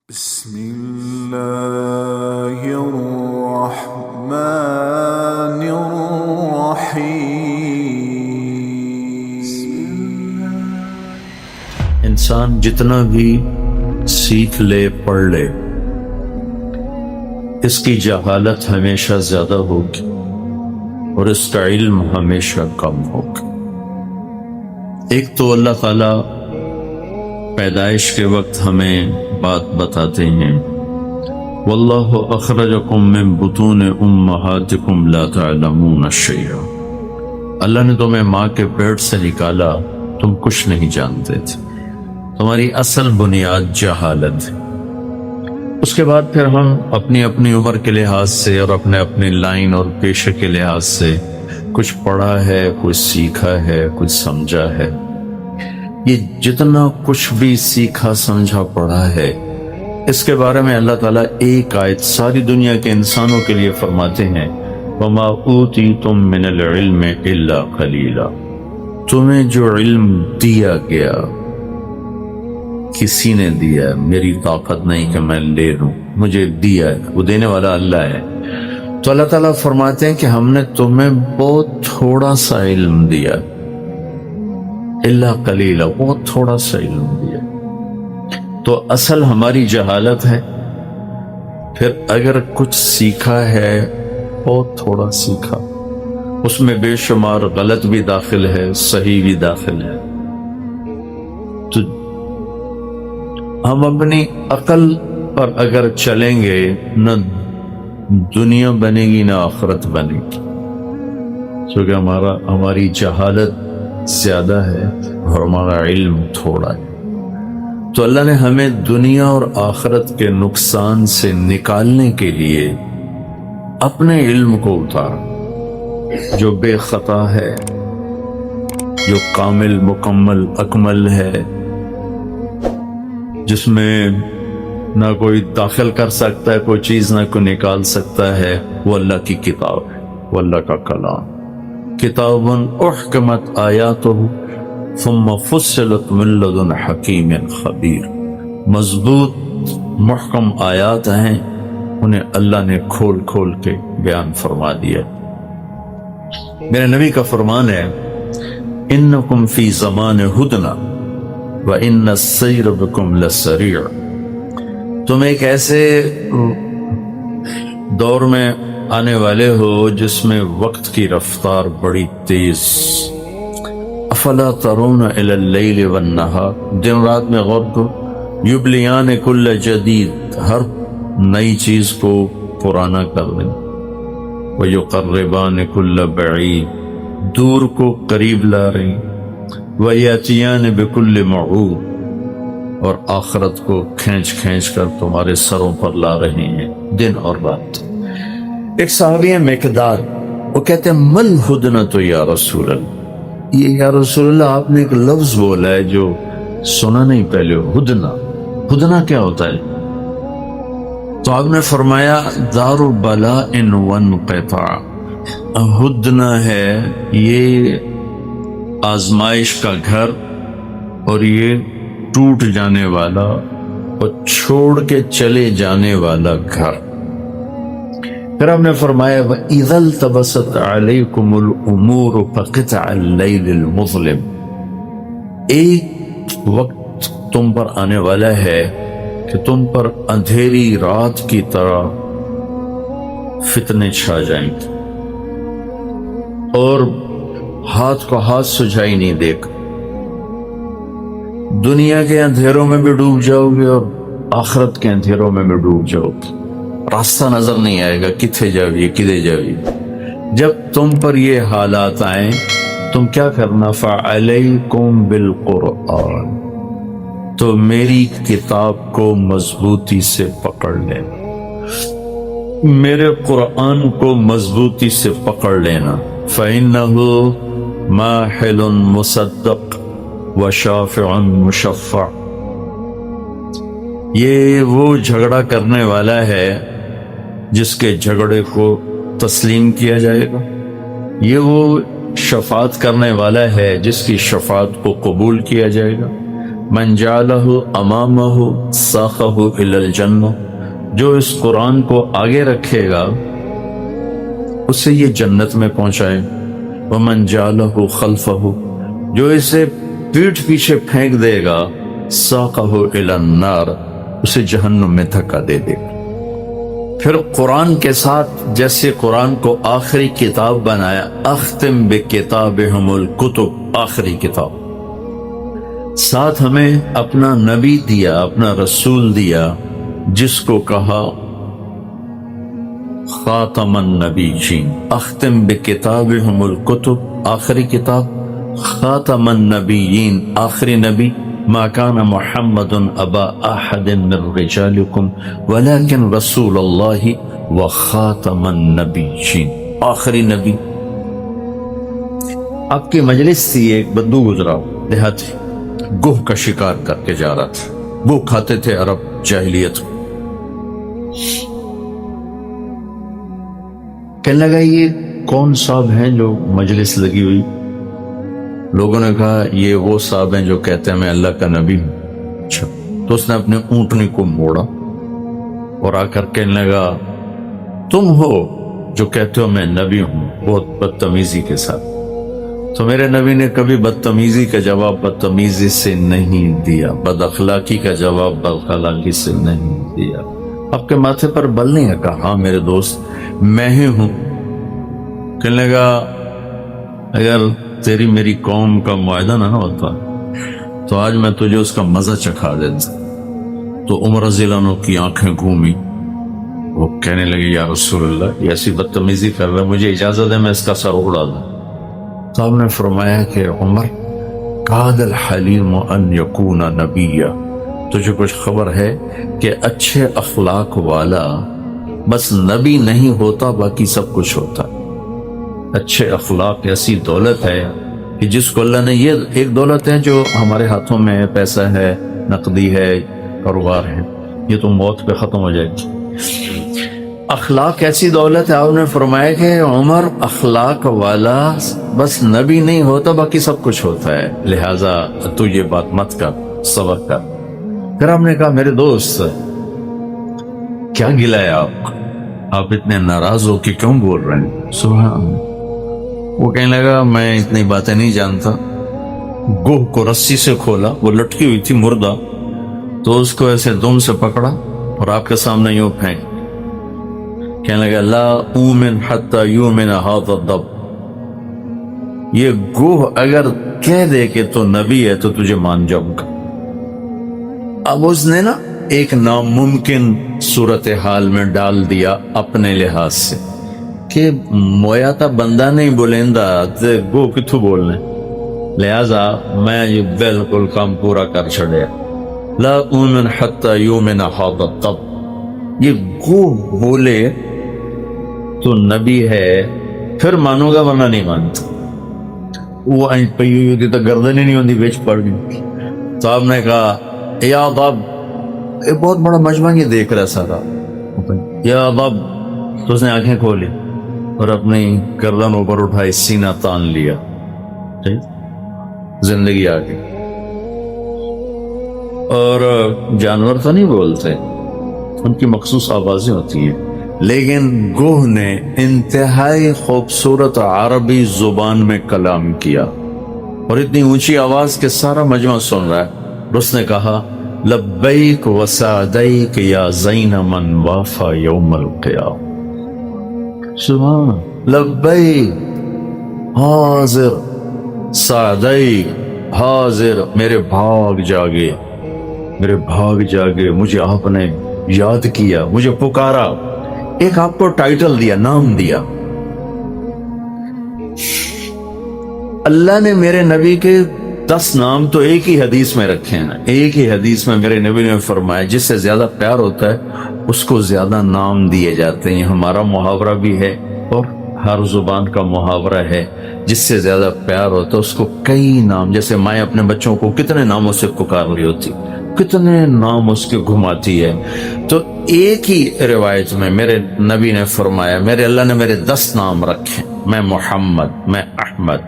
بسم الله الرحمن الرحيم۔ انسان جتنا بھی سیکھ لے پڑھ لے اس کی جہالت ہمیشہ زیادہ ہوگی اور اس کا علم ہمیشہ کم ہوگا۔ ایک تو اللہ تعالیٰ پیدائش کے وقت ہمیں بات بتاتے ہیں، واللہ اخرجکم من بطون امہاتکم لا تعلمون شیئا، اللہ نے تمہیں ماں کے پیٹ سے نکالا، تم کچھ نہیں جانتے تھے، تمہاری اصل بنیاد جہالت ہے۔ اس کے بعد پھر ہم اپنی اپنی عمر کے لحاظ سے اور اپنے اپنے لائن اور پیشے کے لحاظ سے کچھ پڑھا ہے، کچھ سیکھا ہے، کچھ سمجھا ہے۔ یہ جتنا کچھ بھی سیکھا سمجھا پڑھا ہے، اس کے بارے میں اللہ تعالیٰ ایک آیت ساری دنیا کے انسانوں کے لیے فرماتے ہیں، وَمَا أُوتِيتُم مِّنَ الْعِلْمِ إِلَّا قَلِيلًا، تمہیں جو علم دیا گیا کسی نے دیا، میری طاقت نہیں کہ میں لے لوں، مجھے دیا ہے، وہ دینے والا اللہ ہے۔ تو اللہ تعالیٰ فرماتے ہیں کہ ہم نے تمہیں بہت تھوڑا سا علم دیا، الا قلیلا، بہت تھوڑا سا علم دیا۔ تو اصل ہماری جہالت ہے، پھر اگر کچھ سیکھا ہے بہت تھوڑا سیکھا، اس میں بے شمار غلط بھی داخل ہے، صحیح بھی داخل ہے۔ تو ہم اپنی عقل پر اگر چلیں گے نہ دنیا بنے گی نہ آخرت بنے گی، کیونکہ ہماری جہالت زیادہ ہے اور ہمارا علم تھوڑا ہے۔ تو اللہ نے ہمیں دنیا اور آخرت کے نقصان سے نکالنے کے لیے اپنے علم کو اتارا، جو بے خطا ہے، جو کامل مکمل اکمل ہے، جس میں نہ کوئی داخل کر سکتا ہے کوئی چیز، نہ کوئی نکال سکتا ہے، وہ اللہ کی کتاب ہے، وہ اللہ کا کلام۔ کتاب احکمت آیاتہ ثم فصلت من لدن حکیم خبیر، مضبوط محکم آیات ہیں، انہیں اللہ نے کھول کھول کے بیان فرما دیا۔ میرے نبی کا فرمان ہے، انکم فی زمان ہدنا وان السیر بکم لسریع، تم ایک ایسے دور میں آنے والے ہو جس میں وقت کی رفتار بڑی تیز۔ افلا ترون الی اللیل والنہار، دن رات میں غور کرو، یبلیان کل جدید، ہر نئی چیز کو پرانا کر دیں، ویقربان کل بعید، دور کو قریب لا رہی، ویاتیان بکل موعود، اور آخرت کو کھینچ کھینچ کر تمہارے سروں پر لا رہے ہیں دن اور رات۔ ایک صحابی ہے مقداد، وہ کہتے ہیں مل ہدنۃ یا رسول اللہ، یہ یا رسول اللہ آپ نے ایک لفظ بولا ہے جو سنا نہیں پہلے، ہدنہ، ہدنہ کیا ہوتا ہے؟ تو آپ نے فرمایا دار بلاء وانقطاع، ہدنہ ہے یہ آزمائش کا گھر اور یہ ٹوٹ جانے والا اور چھوڑ کے چلے جانے والا گھر۔ پھر ہم نے فرمایا وَإِذَا الْتَبَسَتْ عَلَيْكُمُ الْأُمُورُ فَقِطْعَ اللَّيْلِ الْمُظْلِمِ، ایک وقت تم پر آنے والا ہے کہ تم پر اندھیری رات کی طرح فتنے چھا جائیں گے اور ہاتھ کو ہاتھ سجھائی نہیں دے گا، دنیا کے اندھیروں میں بھی ڈوب جاؤ گے اور آخرت کے اندھیروں میں بھی ڈوب جاؤ گے، راستہ نظر نہیں آئے گا، کتھے جاویے کدھے جاویے۔ جب تم پر یہ حالات آئیں تم کیا کرنا، فَعَلَيْكُمْ بِالْقُرْآنِ، تو میری کتاب کو مضبوطی سے پکڑ لینا، میرے قرآن کو مضبوطی سے پکڑ لینا، فَإِنَّهُ مَاحِلٌ مُصَدَّقٌ وَشَافِعٌ مُشَفَّعٌ، یہ وہ جھگڑا کرنے والا ہے جس کے جھگڑے کو تسلیم کیا جائے گا، یہ وہ شفاعت کرنے والا ہے جس کی شفاعت کو قبول کیا جائے گا، من جعلہ امامہ ساقہ الی الجنہ، جو اس قرآن کو آگے رکھے گا اسے یہ جنت میں پہنچائے، ومن جعلہ خلفہ، جو اسے پیٹھ پیچھے پھینک دے گا، ساقہ الی النار، اسے جہنم میں دھکا دے دے گا۔ پھر قرآن کے ساتھ جیسے قرآن کو آخری کتاب بنایا، اختم بکتابہم الکتب، آخری کتاب، ساتھ ہمیں اپنا نبی دیا، اپنا رسول دیا، جس کو کہا خاتم النبیین، اختم بکتابہم الکتب، آخری کتاب، خاتم النبیین، آخری نبی، ما كان محمد ابا احد من رجالكم ولكن رسول اللہ وخاتم النبیین، آخری نبی۔ آپ کی مجلس تھی، ایک بدو گزرا دیہاتی، گوہ کا شکار کر کے جا رہا تھا، گوہ کھاتے تھے عرب جاہلیت۔ کہنے لگا یہ کون صاحب ہیں جو مجلس لگی ہوئی؟ لوگوں نے کہا یہ وہ صاحب ہیں جو کہتے ہیں میں اللہ کا نبی ہوں۔ اچھا، تو اس نے اپنے اونٹنی کو موڑا اور آ کر کہنے لگا تم ہو جو کہتے ہو میں نبی ہوں، بہت بدتمیزی کے ساتھ۔ تو میرے نبی نے کبھی بدتمیزی کا جواب بدتمیزی سے نہیں دیا، بد اخلاقی کا جواب بد اخلاقی سے نہیں دیا۔ آپ کے ماتھے پر بل نہیں ہے، کہا ہاں میرے دوست میں ہی ہوں۔ کہنے لگا اگر تیری میری قوم کا معاہدہ نہ ہوتا تو آج میں تجھے اس کا مزہ چکھا دیتا۔ تو عمر رضی اللہ عنہ کی آنکھیں گھومی، وہ کہنے لگے یا رسول اللہ یہ ایسی بدتمیزی کر رہا ہے، مجھے اجازت ہے میں اس کا سر اڑا دوں۔ تو آپ نے فرمایا کہ عمر کاد الحلیم ان یکون نبیا، تجھے کچھ خبر ہے کہ اچھے اخلاق والا بس نبی نہیں ہوتا، باقی سب کچھ ہوتا۔ اچھے اخلاق ایسی دولت ہے کہ جس کو اللہ نے، یہ ایک دولت ہے جو ہمارے ہاتھوں میں ہے، پیسہ ہے، نقدی ہے، کاروبار ہے، یہ تو موت پہ ختم ہو جائے گی۔ اخلاق ایسی دولت ہے، آپ نے فرمایا کہ عمر اخلاق والا بس نبی نہیں ہوتا، باقی سب کچھ ہوتا ہے، لہٰذا تو یہ بات مت کر، صبر کر۔ پھر آپ نے کہا میرے دوست کیا گلا ہے آپ اتنے ناراض ہو کہ کیوں بول رہے ہیں؟ سبحان اللہ۔ وہ کہنے لگا میں اتنی باتیں نہیں جانتا۔ گوہ کو رسی سے کھولا، وہ لٹکی ہوئی تھی مردہ، تو اس کو ایسے دم سے پکڑا اور آپ کے سامنے یوں پھینک۔ کہنے لگا لا اومن حتی یومن ھذا الضب، یہ گوہ اگر کہہ دے کہ تو نبی ہے تو تجھے مان جاؤں گا۔ اب اس نے نا ایک ناممکن صورتحال میں ڈال دیا اپنے لحاظ سے کہ مویا تا بندہ نہیں بولیندا تے گو کتھوں بولنے، لہذا میں یہ بالکل کام پورا کر چھڑیا۔ لا اومن حتی یومن ھذا الضب، یہ گو بولے تو نبی ہے پھر مانو گا ورنہ نہیں مانتا۔ وہ اینٹ پہ ہوئی ہوتی تو گردن ہی نہیں ہوتی، بیچ پڑ گئی۔ تو آپ نے کہا یا ضب، ایک بہت بڑا مجمع یہ دیکھ رہا سارا، یا ضب، تو اس نے آنکھیں کھولی اور اپنی گردن اوپر اٹھائی، سینہ تان لیا، زندگی آ گئی۔ اور جانور تو نہیں بولتے، ان کی مخصوص آوازیں ہوتی ہیں، لیکن گوہ نے انتہائی خوبصورت عربی زبان میں کلام کیا اور اتنی اونچی آواز کہ سارا مجمع سن رہا ہے۔ اس نے کہا لبیک و سعدیک یا زین من وافا یوم القیامہ، سبحان لبیک حاضر، سعدیک حاضر، میرے بھاگ جاگے، میرے بھاگ جاگے، مجھے آپ نے یاد کیا، مجھے پکارا، ایک آپ کو ٹائٹل دیا، نام دیا۔ اللہ نے میرے نبی کے 10 نام تو ایک ہی حدیث میں رکھے ہیں، ایک ہی حدیث میں میرے نبی نے فرمایا جس سے زیادہ پیار ہوتا ہے اس کو زیادہ نام دیے جاتے ہیں۔ ہمارا محاورہ بھی ہے اور ہر زبان کا محاورہ ہے، جس سے زیادہ پیار ہوتا ہے اس کو کئی نام، جیسے مائیں اپنے بچوں کو کتنے ناموں سے پکار رہی ہوتی، کتنے نام اس کے گھماتی ہے۔ تو ایک ہی روایت میں میرے نبی نے فرمایا میرے اللہ نے میرے 10 نام رکھے، میں محمد، میں احمد،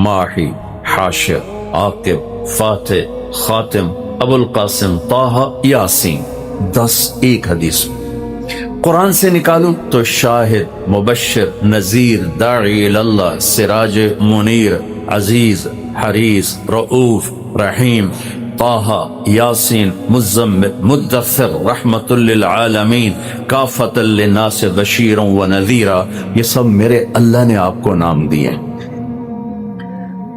ماہی، حاشر، عاقب، فاتح، خاتم، ابو القاسم طه یاسین 10 ایک حدیث قرآن سے نکالوں تو شاہد مبشر نذیر داعی اللہ سراج منیر عزیز حریص رؤوف رحیم طه یاسین مزمل مدثر رحمت للعالمین کافۃ للناس بشیرا ونذیرا، یہ سب میرے اللہ نے آپ کو نام دیے،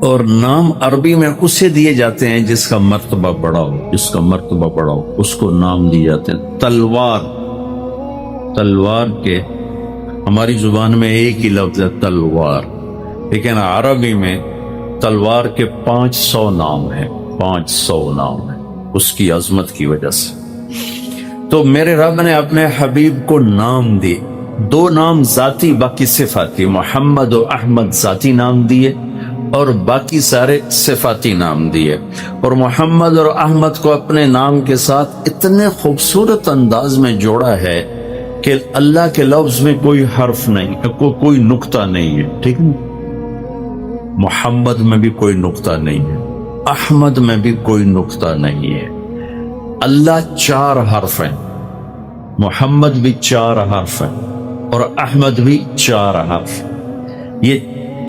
اور نام عربی میں اسے دیے جاتے ہیں جس کا مرتبہ بڑا ہو، جس کا مرتبہ بڑا ہو اس کو نام دیے جاتے ہیں۔ تلوار کے ہماری زبان میں ایک ہی لفظ ہے تلوار، لیکن عربی میں تلوار کے 500 نام ہیں، 500 نام ہیں اس کی عظمت کی وجہ سے۔ تو میرے رب نے اپنے حبیب کو نام دیے، 2 نام ذاتی باقی صفاتی، محمد و احمد ذاتی نام دیے اور باقی سارے صفاتی نام دیے، اور محمد اور احمد کو اپنے نام کے ساتھ اتنے خوبصورت انداز میں جوڑا ہے کہ اللہ کے لفظ میں کوئی حرف نہیں، کوئی نقطہ نہیں ہے، ٹھیک ہے؟ محمد میں بھی کوئی نقطہ نہیں ہے، احمد میں بھی کوئی نقطہ نہیں ہے۔ اللہ 4 حرف ہیں، محمد بھی 4 حرف ہیں اور احمد بھی 4 حرف، یہ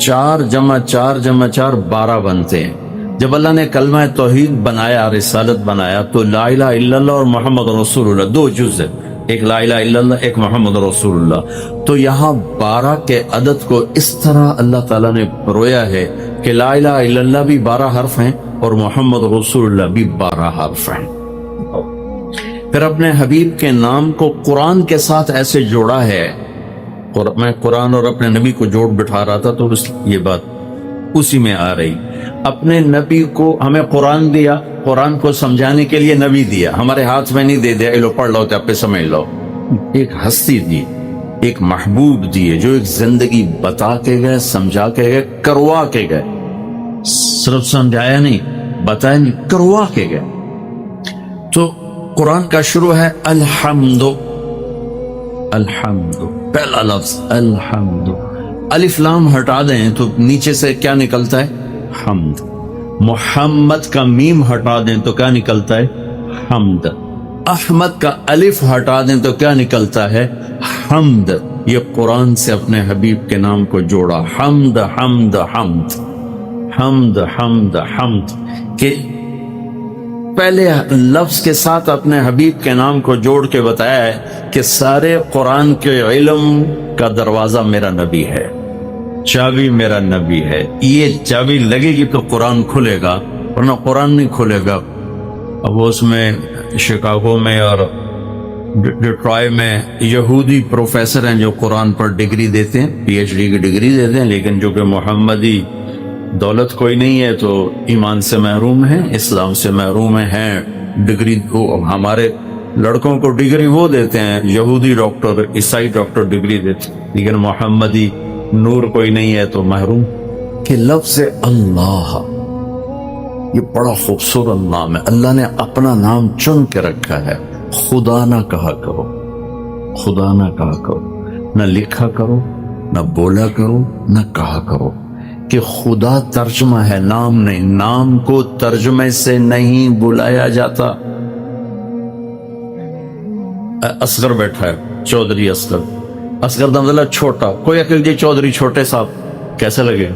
4 جمع 4 جمع 4 12 بنتے ہیں۔ جب اللہ نے کلمہ توحید بنایا، رسالت بنایا، تو لا الہ الا اللہ اور محمد رسول اللہ 2 جز ہے، ایک لا الہ الا اللہ، ایک محمد رسول اللہ۔ تو یہاں 12 کے عدد کو اس طرح اللہ تعالیٰ نے پرویا ہے کہ لا الہ الا اللہ بھی 12 حرف ہیں اور محمد رسول اللہ بھی 12 حرف ہیں۔ پھر اپنے حبیب کے نام کو قرآن کے ساتھ ایسے جوڑا ہے، میں قرآن اور اپنے نبی کو جوڑ بٹھا رہا تھا تو یہ بات اسی میں آ رہی۔ اپنے نبی کو ہمیں قرآن دیا، قرآن کو سمجھانے کے لیے نبی دیا، ہمارے ہاتھ میں نہیں دے دیا لو پڑھ لو تو آپ پہ سمجھ لو۔ ایک ہستی دی، ایک محبوب دیے جو ایک زندگی بتا کے گئے، سمجھا کے گئے، کروا کے گئے، صرف سمجھایا نہیں، بتایا نہیں، کروا کے گئے۔ تو قرآن کا شروع ہے الحمد، الحمد پہلا لفظ الحمد، الف لام ہٹا دیں تو نیچے سے کیا نکلتا ہے؟ حمد۔ محمد کا میم ہٹا دیں تو کیا نکلتا ہے؟ حمد۔ احمد کا الف ہٹا دیں تو کیا نکلتا ہے؟ حمد۔ یہ قرآن سے اپنے حبیب کے نام کو جوڑا، حمد حمد حمد حمد حمد حمد، کہ پہلے لفظ کے ساتھ اپنے حبیب کے نام کو جوڑ کے بتایا ہے کہ سارے قرآن کے علم کا دروازہ میرا نبی ہے، چابی میرا نبی ہے، یہ چابی لگے گی تو قرآن کھلے گا، ورنہ قرآن نہیں کھلے گا۔ اب اس میں شکاگو میں اور ڈیٹرائٹ میں یہودی پروفیسر ہیں جو قرآن پر ڈگری دیتے ہیں، پی ایچ ڈی کی ڈگری دیتے ہیں، لیکن جو کہ محمدی دولت کوئی نہیں ہے تو ایمان سے محروم ہیں، اسلام سے محروم ہیں۔ ڈگری ہمارے لڑکوں کو ڈگری وہ دیتے ہیں، یہودی ڈاکٹر، عیسائی ڈاکٹر ڈگری دیتے ہیں، لیکن محمدی نور کوئی نہیں ہے تو محروم۔ کہ لفظ اللہ یہ بڑا خوبصورت نام ہے، اللہ نے اپنا نام چن کے رکھا ہے۔ خدا نہ کہا کرو، خدا نہ کہا کرو، نہ لکھا کرو، نہ بولا کرو، نہ کہا کرو، کہ خدا ترجمہ ہے، نام نہیں۔ نام کو ترجمے سے نہیں بلایا جاتا۔ اصغر بیٹھا ہے، چودھری اصغر، اصغر دا مطلب چھوٹا، کوئی اکل جی چودھری چھوٹے صاحب کیسے لگے؟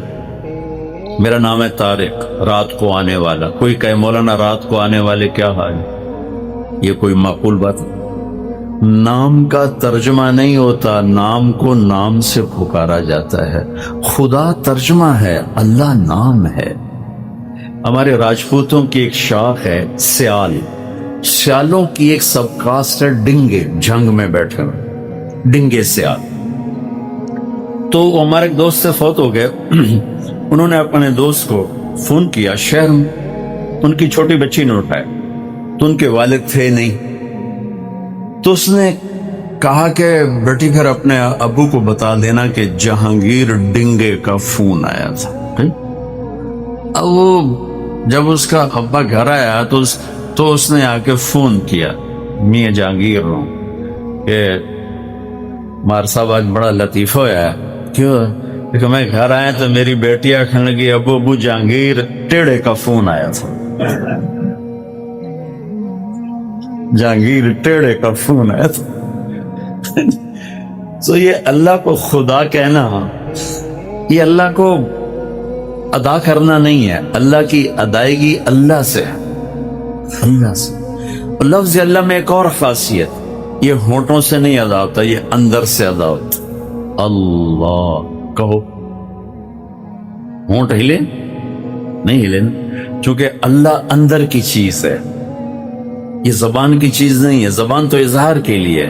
میرا نام ہے طارق، رات کو آنے والا، کوئی کہے مولانا رات کو آنے والے کیا حال ہے؟ یہ کوئی معقول بات؟ نام کا ترجمہ نہیں ہوتا، نام کو نام سے پکارا جاتا ہے۔ خدا ترجمہ ہے، اللہ نام ہے۔ ہمارے راجپوتوں کی ایک شاخ ہے سیال، سیالوں کی ایک سب کاسٹ ہے ڈنگے، جنگ میں بیٹھے ہوئے ڈنگے سیال۔ تو ہمارے ایک دوست سے فوت ہو گئے، انہوں نے اپنے دوست کو فون کیا شہر میں، ان کی چھوٹی بچی نے اٹھایا تو ان کے والد تھے نہیں، تو اس نے کہا کہ بیٹی پھر اپنے ابو کو بتا دینا کہ جہانگیر ڈنگے کا فون آیا تھا۔ اب وہ جب اس کا ابا گھر آیا تو اس نے آ کے فون کیا، میاں جہانگیر ہوں کہ مار صاحب آج بڑا لطیف ہوا ہے۔ کیوں؟ کہ میں گھر آیا تو میری بیٹی کہنے لگی ابو جہانگیر ٹیڑے کا فون آیا تھا۔ جہانگیر ٹیڑے کا فون ہے تو یہ اللہ کو خدا کہنا، یہ اللہ کو ادا کرنا نہیں ہے، اللہ کی ادائیگی اللہ سے ہے، اللہ سے۔ لفظ اللہ میں ایک اور خاصیت، یہ ہونٹوں سے نہیں ادا ہوتا، یہ اندر سے ادا ہوتا۔ اللہ کہو، ہونٹ ہلے نہیں ہلے، چونکہ اللہ اندر کی چیز ہے، یہ زبان کی چیز نہیں ہے۔ زبان تو اظہار کے لیے،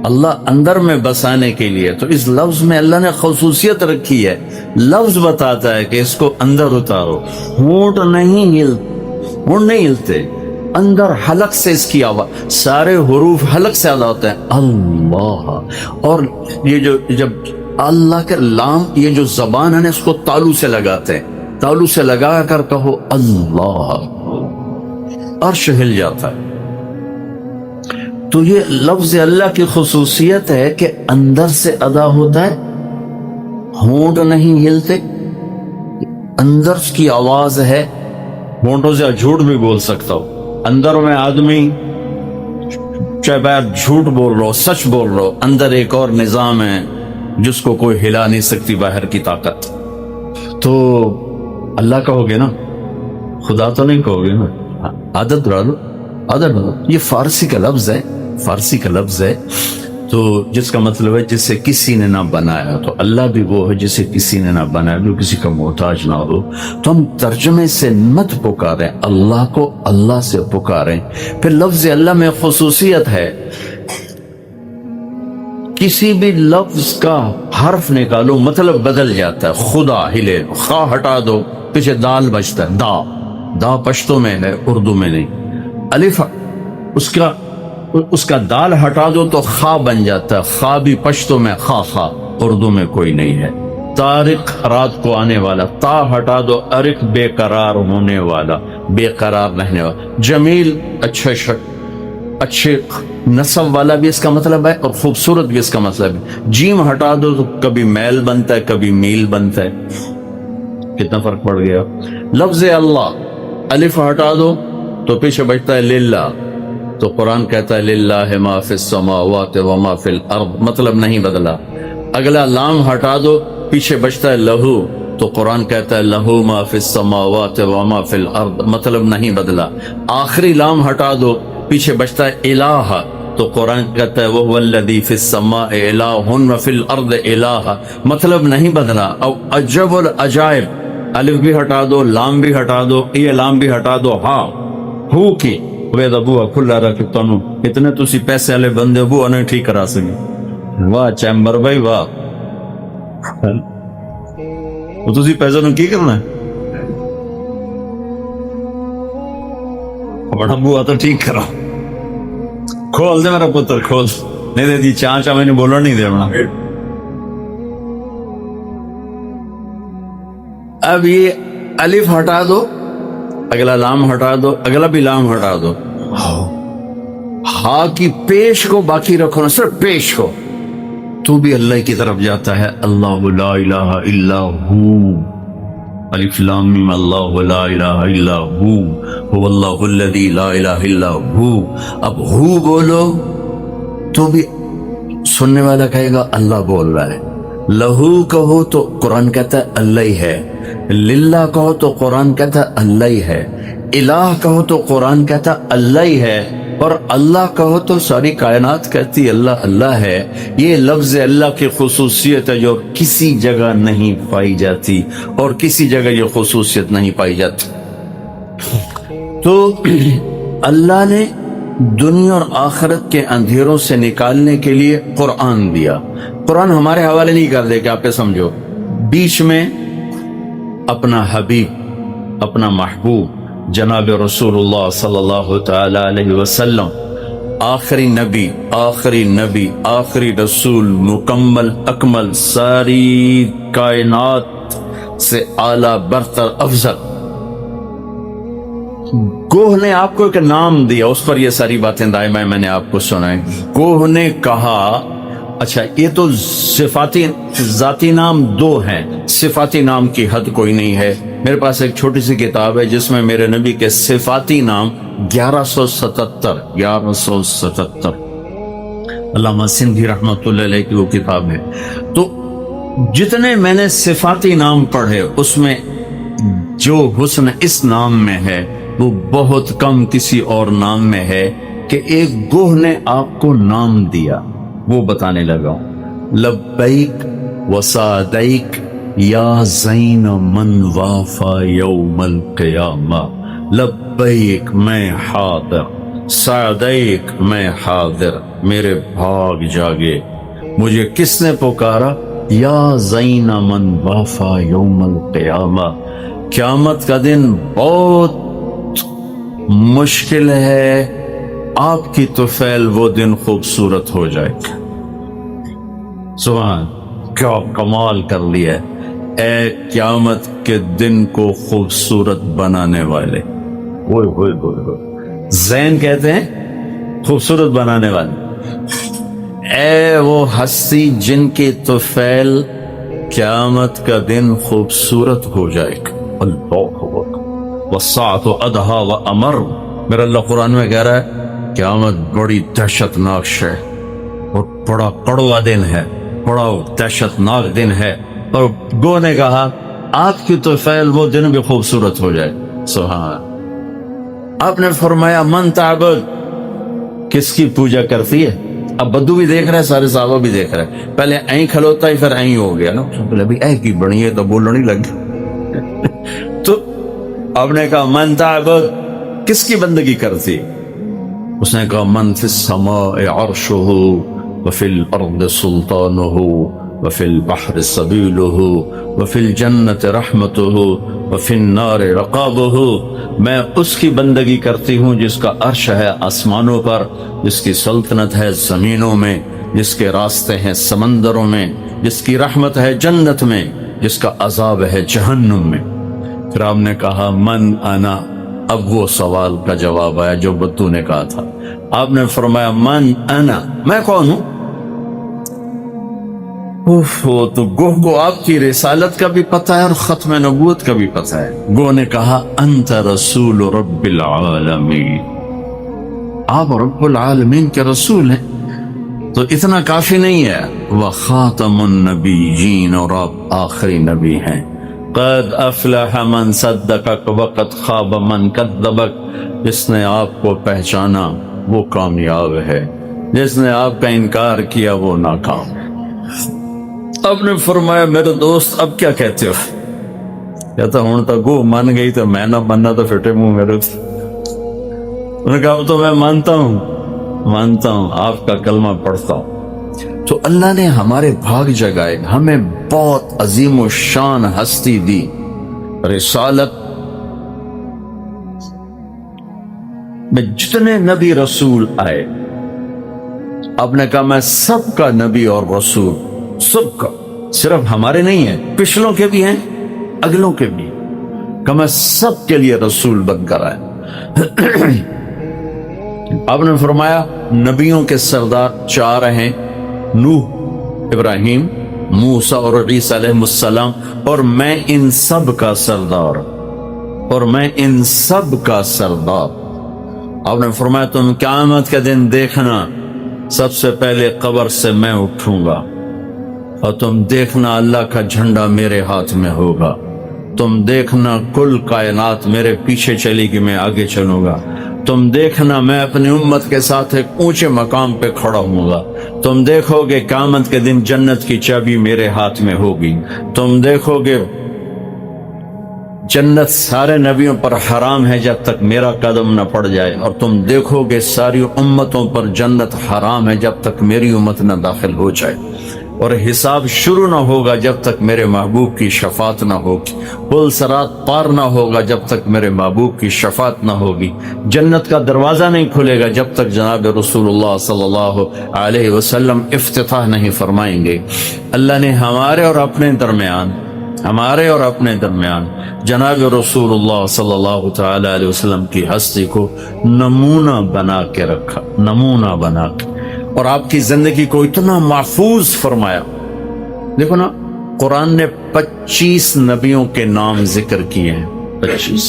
اللہ اندر میں بسانے کے لیے، تو اس لفظ میں اللہ نے خصوصیت رکھی ہے، لفظ بتاتا ہے کہ اس کو اندر اتارو۔ ہونٹ نہیں ہلتے، اندر حلق سے اس کی آواز، سارے حروف حلق سے ادا ہوتے ہیں اللہ۔ اور یہ جو جب اللہ کے لام، یہ جو زبان ہے نا، اس کو تالو سے لگاتے ہیں، تالو سے لگا کر کہو اللہ، عرش ہل جاتا ہے۔ تو یہ لفظ اللہ کی خصوصیت ہے کہ اندر سے ادا ہوتا ہے، ہونٹ نہیں ہلتے، اندر کی آواز ہے۔ ہونٹوں سے جھوٹ بھی بول سکتا ہو، اندر میں آدمی چاہے باہر جھوٹ بول رہا ہو، سچ بول رہا ہو، اندر ایک اور نظام ہے جس کو کوئی ہلا نہیں سکتی باہر کی طاقت۔ تو اللہ کہو گے نا، خدا تو نہیں کہو گے نا، عادت ڈالو، عادت ڈالو۔ یہ فارسی کا لفظ ہے، فارسی کا لفظ ہے، تو جس کا مطلب ہے جسے کسی نے نہ بنایا، تو اللہ بھی وہ ہے جسے کسی نے نہ بنایا، جو کسی کا محتاج نہ ہو۔ تو ہم ترجمے سے مت پکاریں اللہ کو، اللہ سے پکاریں۔ پھر لفظ اللہ میں خصوصیت ہے، کسی بھی لفظ کا حرف نکالو مطلب بدل جاتا ہے۔ خدا ہلے، خا ہٹا دو، پیچھے دال بچتا ہے، دا پشتو میں ہے، اردو میں نہیں۔ الف اس کا دال ہٹا دو تو خا بن جاتا ہے، خا بھی پشتو میں خا، اردو میں کوئی نہیں ہے۔ طارق رات کو آنے والا، تا ہٹا دو، ارق بے قرار ہونے والا، بے قرار رہنے والا۔ جمیل اچھے نسب والا بھی اس کا مطلب ہے، اور خوبصورت بھی اس کا مطلب ہے۔ جیم ہٹا دو تو کبھی میل بنتا ہے، کبھی میل بنتا ہے، کتنا فرق پڑ گیا۔ لفظ اللہ، الف ہٹا دو تو پیچھے بچتا ہے للہ، تو قرآن کہتا ہے للہ ما فی السماوات وما فی الارض، مطلب نہیں بدلا۔ اگلا لام ہٹا دو، پیچھے بچتا ہے لہو، تو قرآن کہتا ہے لہو ما فی السماوات وما فی الارض، مطلب نہیں بدلا۔ آخری لام ہٹا دو، پیچھے بچتا ہے الہ، تو قرآن کہتا ہے وہو الذی فی السماء الہ وفی الارض الہ، مطلب نہیں بدلا۔ او عجب العجائب، الف بھی ہٹا دو، لام بھی ہٹا دو، یہ لام بھی ہٹا دو، ہاں ہو کی وید ابو کھلا رکھ تنو، اتنے تسی پیسے والے بندے ابو انہیں ٹھیک کرا سکے۔ واہ چیمبر بھائی واہ، وہ تسی پیسے نو کی کرنا ہے، بڑا ابو آتا ٹھیک کرا، کھول دے میرا پتر، کھول نہیں دے دی چانچا، میں نے بولنا نہیں دے بنا۔ اب یہ الف ہٹا دو، اگلا لام ہٹا دو، اگلا بھی لام ہٹا دو، ہا کی پیش کو باقی رکھو نا، صرف پیش کو، تو بھی اللہ کی طرف جاتا ہے۔ اللہ لا الہ الا ہو، الف لام میم، اللہ لا الہ الا ہو، هو اللہ الذی لا الہ الا ہو۔ اب ہو بولو تو بھی سننے والا کہے گا اللہ بول رہا ہے، لہو کہو تو قرآن کہتا ہے اللہ ہی ہے، للہ کہو تو قرآن کہتا ہے اللہ ہی ہے، الہ کہو تو قرآن کہتا ہے اللہ ہی ہے، اور اللہ کہو تو ساری کائنات کہتی ہے اللہ اللہ ہے۔ یہ لفظ اللہ کی خصوصیت ہے جو کسی جگہ نہیں پائی جاتی، اور کسی جگہ یہ خصوصیت نہیں پائی جاتی۔ تو اللہ نے دنیا اور آخرت کے اندھیروں سے نکالنے کے لیے قرآن دیا۔ قرآن ہمارے حوالے نہیں کر دے کہ آپ سمجھو، بیچ میں اپنا حبیب، اپنا محبوب جناب رسول اللہ صلی اللہ تعالی علیہ وسلم، آخری نبی، آخری رسول، مکمل اکمل، ساری کائنات سے اعلیٰ برتر افضل، گوہ نے آپ کو ایک نام دیا، اس پر یہ ساری باتیں دائمہ میں نے آپ کو سنائیں۔ گوہ نے کہا، اچھا یہ تو صفاتی ذاتی نام دو ہیں، صفاتی نام کی حد کوئی نہیں ہے۔ میرے پاس ایک چھوٹی سی کتاب ہے جس میں میرے نبی کے صفاتی نام 1177 علامہ سندھی رحمۃ اللہ علیہ کی وہ کتاب ہے. تو جتنے میں نے صفاتی نام پڑھے اس میں جو حسن اس نام میں ہے وہ بہت کم کسی اور نام میں ہے کہ ایک گوہ نے آپ کو نام دیا. وہ بتانے لگا ہوں. لبیک وسعدیک یا زین من وافا یوم القیامہ. لبیک میں حاضر، سعدیک میں حاضر، میرے بھاگ جاگے. مجھے کس نے پکارا؟ یا زین من وافا یوم القیامہ. قیامت کا دن بہت مشکل ہے، آپ کی طفیل وہ دن خوبصورت ہو جائے گا. سبحان، کیا کمال کر لیا ہے. اے قیامت کے دن کو خوبصورت بنانے والے. زین کہتے ہیں خوبصورت بنانے والے. اے وہ ہستی جن کی طفیل قیامت کا دن خوبصورت ہو جائے گا. اللہ والساعۃ ادہا وامر. میرا اللہ قرآن میں کہہ رہا ہے قیامت بڑی دہشت ناک ہے اور بڑا کڑوا دن ہے، بڑا دہشت ناک دن ہے. اور گو نے کہا آپ کی طفیل وہ دن بھی خوبصورت ہو جائے. سبحان. آپ نے فرمایا من تعبد، کس کی پوجا کرتی ہے؟ اب بدو بھی دیکھ رہے ہیں، سارے صحابہ بھی دیکھ رہے ہیں. پہلے این کھلوتا ہی پھر این ہو گیا نا. ابھی اے کی بڑی ہے تو بولنے لگ گیا. تو آپ نے کہا من تعبد، کس کی بندگی کرتی؟ اس نے کہا من فی السماء عرشہ وفی الارض سلطانہ وفی البحر سبیلہ وفی الجنت رحمتہ وفی النار عقابہ. میں اس کی بندگی کرتی ہوں جس کا عرش ہے آسمانوں پر، جس کی سلطنت ہے زمینوں میں، جس کے راستے ہیں سمندروں میں، جس کی رحمت ہے جنت میں، جس کا عذاب ہے جہنم میں. پھر آپ نے کہا من انا. اب وہ سوال کا جواب آیا جو بدو نے کہا تھا. آپ نے فرمایا من انا، میں کون ہوں؟ وہ تو گوہ کو آپ کی رسالت کا بھی پتہ ہے اور ختم نبوت کا بھی پتہ ہے. گوہ نے کہا انت رسول رب العالمین، آپ رب العالمین کے رسول ہیں. تو اتنا کافی نہیں ہے، وخاتم النبیین، اور آپ آخری نبی ہیں. قد افلح من صدقک وقد خاب من کذبک. جس نے آپ کو پہچانا وہ کامیاب ہے، جس نے آپ کا انکار کیا وہ ناکام. آپ نے فرمایا میرے دوست اب کیا کہتے ہو؟ کہتا ہوں تو گو مان گئی تو میں نہ ماننا تو پھٹے منہ میرے. انہوں نے کہا تو میں مانتا ہوں آپ کا کلمہ پڑھتا ہوں. تو اللہ نے ہمارے بھاگ جگائے، ہمیں بہت عظیم و شان ہستی دی. رسالت میں جتنے نبی رسول آئے، آپ نے کہا میں سب کا نبی اور رسول، سب کا، صرف ہمارے نہیں ہیں، پچھلوں کے بھی ہیں اگلوں کے بھی، کہ میں سب کے لیے رسول بن کر آیا. آپ نے فرمایا نبیوں کے سردار 4 ہیں، نوح، ابراہیم، موسیٰ اور عیسیٰ علیہ السلام، اور میں ان سب کا سردار. آپ نے فرمایا تم قیامت کے دن دیکھنا سب سے پہلے قبر سے میں اٹھوں گا، اور تم دیکھنا اللہ کا جھنڈا میرے ہاتھ میں ہوگا. تم دیکھنا کل کائنات میرے پیچھے چلے گی، میں آگے چلوں گا. تم دیکھنا میں اپنی امت کے ساتھ ایک اونچے مقام پہ کھڑا ہوں گا. تم دیکھو گے قیامت کے دن جنت کی چابی میرے ہاتھ میں ہوگی. تم دیکھو گے جنت سارے نبیوں پر حرام ہے جب تک میرا قدم نہ پڑ جائے، اور تم دیکھو گے ساری امتوں پر جنت حرام ہے جب تک میری امت نہ داخل ہو جائے. اور حساب شروع نہ ہوگا جب تک میرے محبوب کی شفاعت نہ ہوگی. پل صراط پار نہ ہوگا جب تک میرے محبوب کی شفاعت نہ ہوگی. جنت کا دروازہ نہیں کھلے گا جب تک جناب رسول اللہ صلی اللہ علیہ وسلم افتتاح نہیں فرمائیں گے. اللہ نے ہمارے اور اپنے درمیان جناب رسول اللہ صلی اللہ تعالی علیہ وسلم کی ہستی کو نمونہ بنا کے رکھا، اور آپ کی زندگی کو اتنا محفوظ فرمایا. دیکھو نا، قرآن نے 25 نبیوں کے نام ذکر کیے ہیں. 25.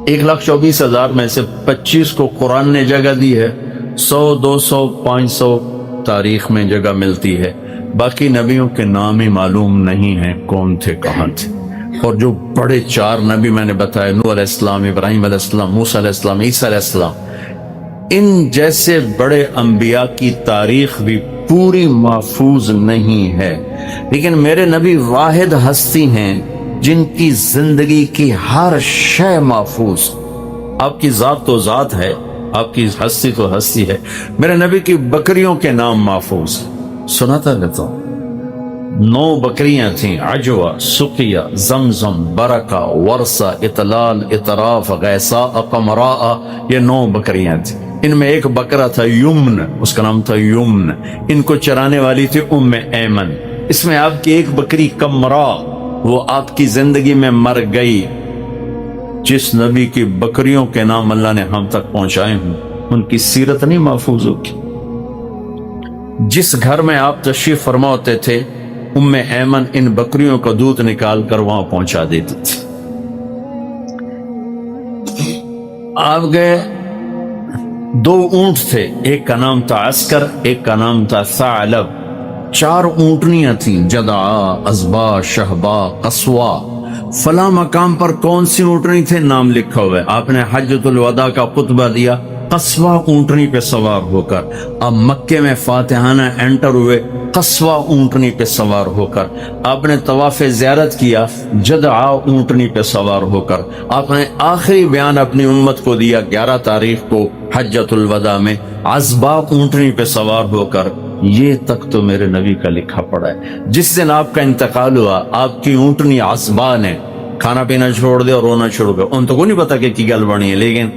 1,24,000 میں سے 25 کو قرآن نے جگہ دی ہے. 100 200 500 تاریخ میں جگہ ملتی ہے. باقی نبیوں کے نام ہی معلوم نہیں ہیں کون تھے کہاں تھے. اور جو بڑے 4 نبی میں نے بتایا، نوح علیہ السلام، ابراہیم علیہ السلام، موسیٰ علیہ السلام، عیسیٰ علیہ السلام، ان جیسے بڑے انبیاء کی تاریخ بھی پوری محفوظ نہیں ہے. لیکن میرے نبی واحد ہستی ہیں جن کی زندگی کی ہر شے محفوظ. آپ کی ذات تو ذات ہے، آپ کی ہستی تو ہستی ہے. میرے نبی کی بکریوں کے نام محفوظ. سناتا رہتا ہوں. 9 بکریاں تھیں، عجوہ، سقیہ، زمزم، برکہ، ورثہ، اطلال، اطراف، غیثاء، قمراء. یہ 9 بکریاں تھیں. ان میں ایک بکرا تھا یمن، اس کا نام تھا یمن. ان کو چرانے والی تھی ام ایمن. اس میں آپ کی ایک بکری قمرا، وہ آپ کی زندگی میں مر گئی. جس نبی کی بکریوں کے نام اللہ نے ہم تک پہنچائے ہوں ان کی سیرت نہیں محفوظ ہوگی. جس گھر میں آپ تشریف فرما ہوتے تھے، ام ایمن ان بکریوں کا دودھ نکال کر وہاں پہنچا دیتی تھی. آپ گئے، 2 اونٹ تھے، ایک کا نام تھا عسکر، ایک کا نام تھا ثعلب. 4 اونٹنیاں تھیں، جدعا، ازبا، شہبا، قصوا. فلاں مقام پر کون سی اونٹنی تھے نام لکھا ہوا ہے. آپ نے حجۃ الوداع کا خطبہ دیا قصوا اونٹنی پہ سوار ہو کر. اب مکے میں فاتحانہ انٹر ہوئے قصوا اونٹنی پہ سوار ہو کر. آپ نے طواف زیارت کیا جدعا اونٹنی پہ سوار ہو کر. آپ نے آخری بیان اپنی امت کو دیا 11 تاریخ کو حجۃ الوداع میں عزبا اونٹنی پہ سوار ہو کر. یہ تک تو میرے نبی کا لکھا پڑا ہے. جس دن آپ کا انتقال ہوا، آپ کی اونٹنی عزبا نے کھانا پینا چھوڑ دیا اور رونا شروع کر. ان تو کو نہیں پتا کہ کی گل بنی ہے، لیکن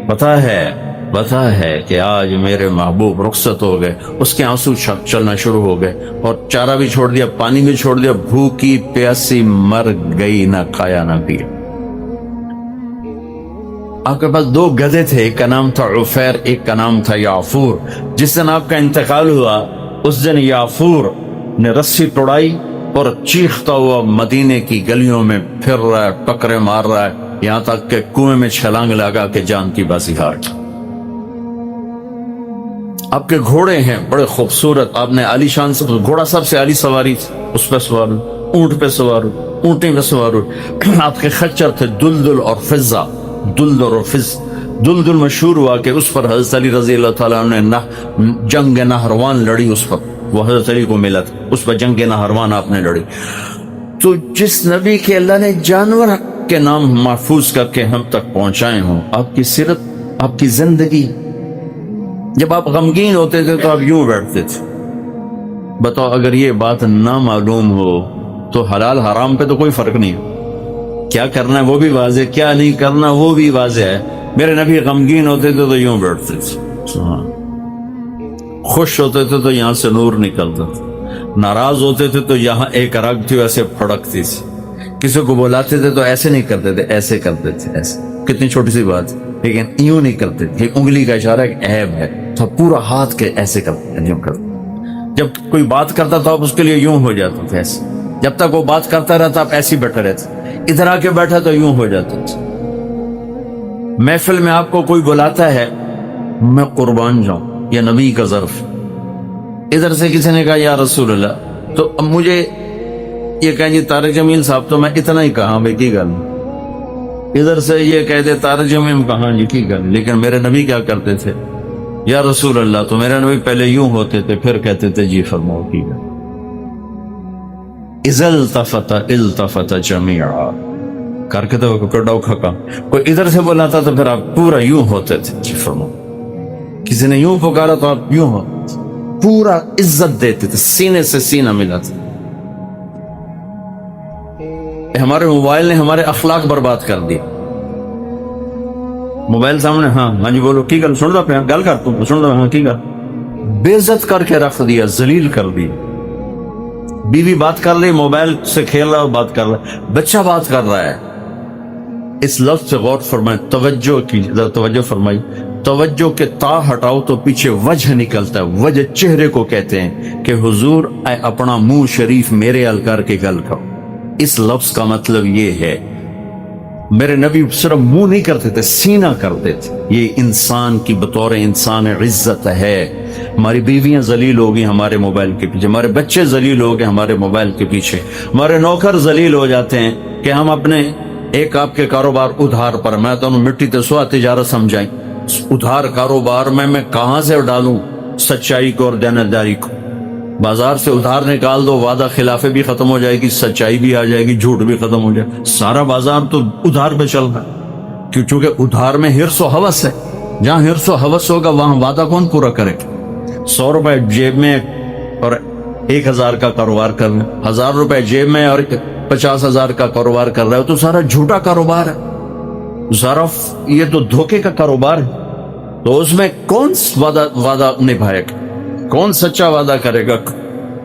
پتا ہے کہ آج میرے محبوب رخصت ہو گئے. اس کے آنسو چلنا شروع ہو گئے اور چارہ بھی چھوڑ دیا، پانی بھی چھوڑ دیا. بھوکی پیاسی مر گئی، نہ کھایا نہ پیا. آپ کے پاس 2 گدھے تھے، ایک کا نام تھا عفیر، ایک کا نام تھا یعفور. جس دن آپ کا انتقال ہوا اس دن یعفور نے رسی توڑائی اور چیختا ہوا مدینے کی گلیوں میں پھر رہا ہے، ٹکرے مار رہا ہے، یہاں تک کہ کنویں میں چھلانگ لگا کے جان کی بازی ہار. آپ کے گھوڑے ہیں بڑے خوبصورت. آپ نے عالی شان سے گھوڑا سب سے عالی سواری، اس پہ سوار ہو، اونٹ پہ سوار ہو، اونٹیں پہ سوار ہو. آپ کے خچر تھے دلدل اور فضہ. دلدل اور فض. دلدل مشہور ہوا کہ اس پر حضرت علی رضی اللہ تعالیٰ نے جنگ نہروان لڑی. اس پر وہ حضرت علی کو ملا تھا، اس پر جنگ نہروان آپ نے لڑی. تو جس نبی کے اللہ نے جانور کے نام محفوظ کر کے ہم تک پہنچائے ہوں، آپ کی سیرت، آپ کی زندگی. جب آپ غمگین ہوتے تھے تو آپ یوں بیٹھتے تھے. بتاؤ اگر یہ بات نہ معلوم ہو تو حلال حرام پہ تو کوئی فرق نہیں ہے. کیا کرنا ہے وہ بھی واضح، کیا نہیں کرنا وہ بھی واضح ہے. میرے نبی غمگین ہوتے تھے تو یوں بیٹھتے تھے، خوش ہوتے تھے تو یہاں سے نور نکلتا تھا، ناراض ہوتے تھے تو یہاں ایک رگ تھی ایسے پھڑکتی تھی. کسی کو بلاتے تھے تو ایسے نہیں کرتے تھے، ایسے کرتے تھے. ایسے کتنی چھوٹی سی بات، لیکن یوں نہیں کرتے تھے. انگلی کا اشارہ ایک عیب ہے تو پورا ہاتھ کے ایسے کرتے، یوں کرتے. جب کوئی بات کرتا تھا آپ اس کے لیے یوں ہو جاتا تھا ایسے. جب تک وہ بات کرتا رہتا آپ ایسے بیٹھے رہتے. ادھر آ کے بیٹھا تو یوں ہو جاتا تھا. محفل میں آپ کو کوئی بلاتا ہے، میں قربان جاؤں، یہ نبی کا ظرف. ادھر سے کسی نے کہا یا رسول اللہ، تو اب مجھے یہ کہیں جی طارق جمیل صاحب، تو میں اتنا ہی کہا بھائی کی گل. ادھر سے یہ کہہ دے طارق جمیل کہاں جی کی گل. لیکن میرے نبی کیا کرتے تھے، یا رسول اللہ، تو میرے نبی پہلے یوں ہوتے تھے پھر کہتے تھے جی فرماؤ کی گل. اذا التفت جمیعا کر کے تو کڈاؤ کھکا. کوئی ادھر سے بلاتا تو پھر آپ پورا یوں ہوتے تھے جی فرماؤ. کسی نے یوں پکارا تو آپ یوں ہو، پورا عزت دیتے تھے، سینے سے سینہ ملا تھا. ہمارے موبائل نے ہمارے اخلاق برباد کر دی. موبائل سامنے، ہاں جی بولو کی گل، سن رہا پہ گل کر تم سن رہا، ہاں کی گل. بے عزت کر کے رکھ دیا، ذلیل کر دی. بیوی بات کر رہی، موبائل سے کھیل رہا اور بات کر رہا ہے. بچہ بات کر رہا ہے. اس لفظ سے غور فرمائیں، توجہ کی، توجہ فرمائی. توجہ کے تا ہٹاؤ تو پیچھے وجہ نکلتا ہے. وجہ چہرے کو کہتے ہیں کہ حضور اے اپنا منہ شریف میرے ال کر کے گل کرو. اس لفظ کا مطلب یہ ہے میرے نبی صرف منہ نہیں کرتے تھے، سینہ کرتے تھے. یہ انسان کی بطور انسان عزت ہے. ہماری بیویاں ذلیل ہوگی ہمارے موبائل کے پیچھے، ہمارے بچے ذلیل ہو گئے ہمارے موبائل کے پیچھے، ہمارے نوکر ذلیل ہو جاتے ہیں کہ ہم اپنے ایک آپ کے کاروبار ادھار پر، میں تو مٹی تے سوا تجارت سمجھائیں، ادھار کاروبار میں کہاں سے ڈالوں سچائی کو اور دیانتداری کو. بازار سے ادھار نکال دو، وعدہ خلافے بھی ختم ہو جائے گی، سچائی بھی آ جائے گی، جھوٹ بھی ختم ہو جائے. سارا بازار تو ادھار پہ چل رہا ہے کیونکہ ادھار میں حرص و ہوس ہے. جہاں حرص و ہوس ہوگا وہاں وعدہ کون پورا کرے گا؟ 100 روپے جیب میں اور 1000 کا کاروبار کر رہے ہیں، 1000 روپے جیب میں اور 50,000 کا کاروبار کر رہے ہو تو سارا جھوٹا کاروبار ہے، سارا یہ تو دھوکے کا کاروبار ہے. تو اس میں کون وعدہ نبھائے گا؟ کون سچا وعدہ کرے گا؟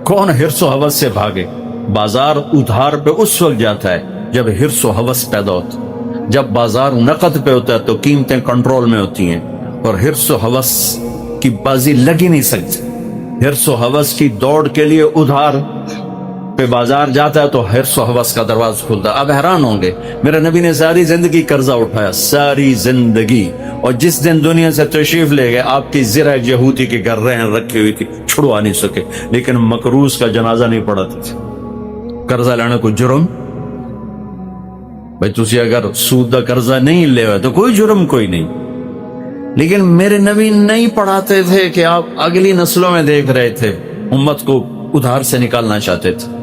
کون حرص و ہوس سے بھاگے؟ بازار ادھار پہ اس وقت جاتا ہے جب حرص و ہوس پیدا ہوتا ہے. جب بازار نقد پہ ہوتا ہے تو قیمتیں کنٹرول میں ہوتی ہیں اور حرص و ہوس کی بازی لگ ہی نہیں سکتی. حرص و ہوس کی دوڑ کے لیے ادھار پہ بازار جاتا ہے تو حرص و ہوس کا دروازہ کھلتا ہے. اب حیران ہوں گے میرے نبی نے ساری زندگی قرضہ اٹھایا، ساری زندگی، اور جس دن دنیا سے تشریف لے گئے آپ کی زرہ یہودی کے گھر رہن رکھی ہوئی تھی، چھڑوا نہیں سکے، لیکن مکروز کا جنازہ نہیں پڑھاتے تھے. قرضہ لینا کوئی جرم؟ بھائی تسی اگر سود دا قرضہ نہیں لے ہوئے تو کوئی جرم کوئی نہیں، لیکن میرے نبی نہیں پڑھاتے تھے کہ آپ اگلی نسلوں میں دیکھ رہے تھے امت کو ادھار سے نکالنا چاہتے تھے.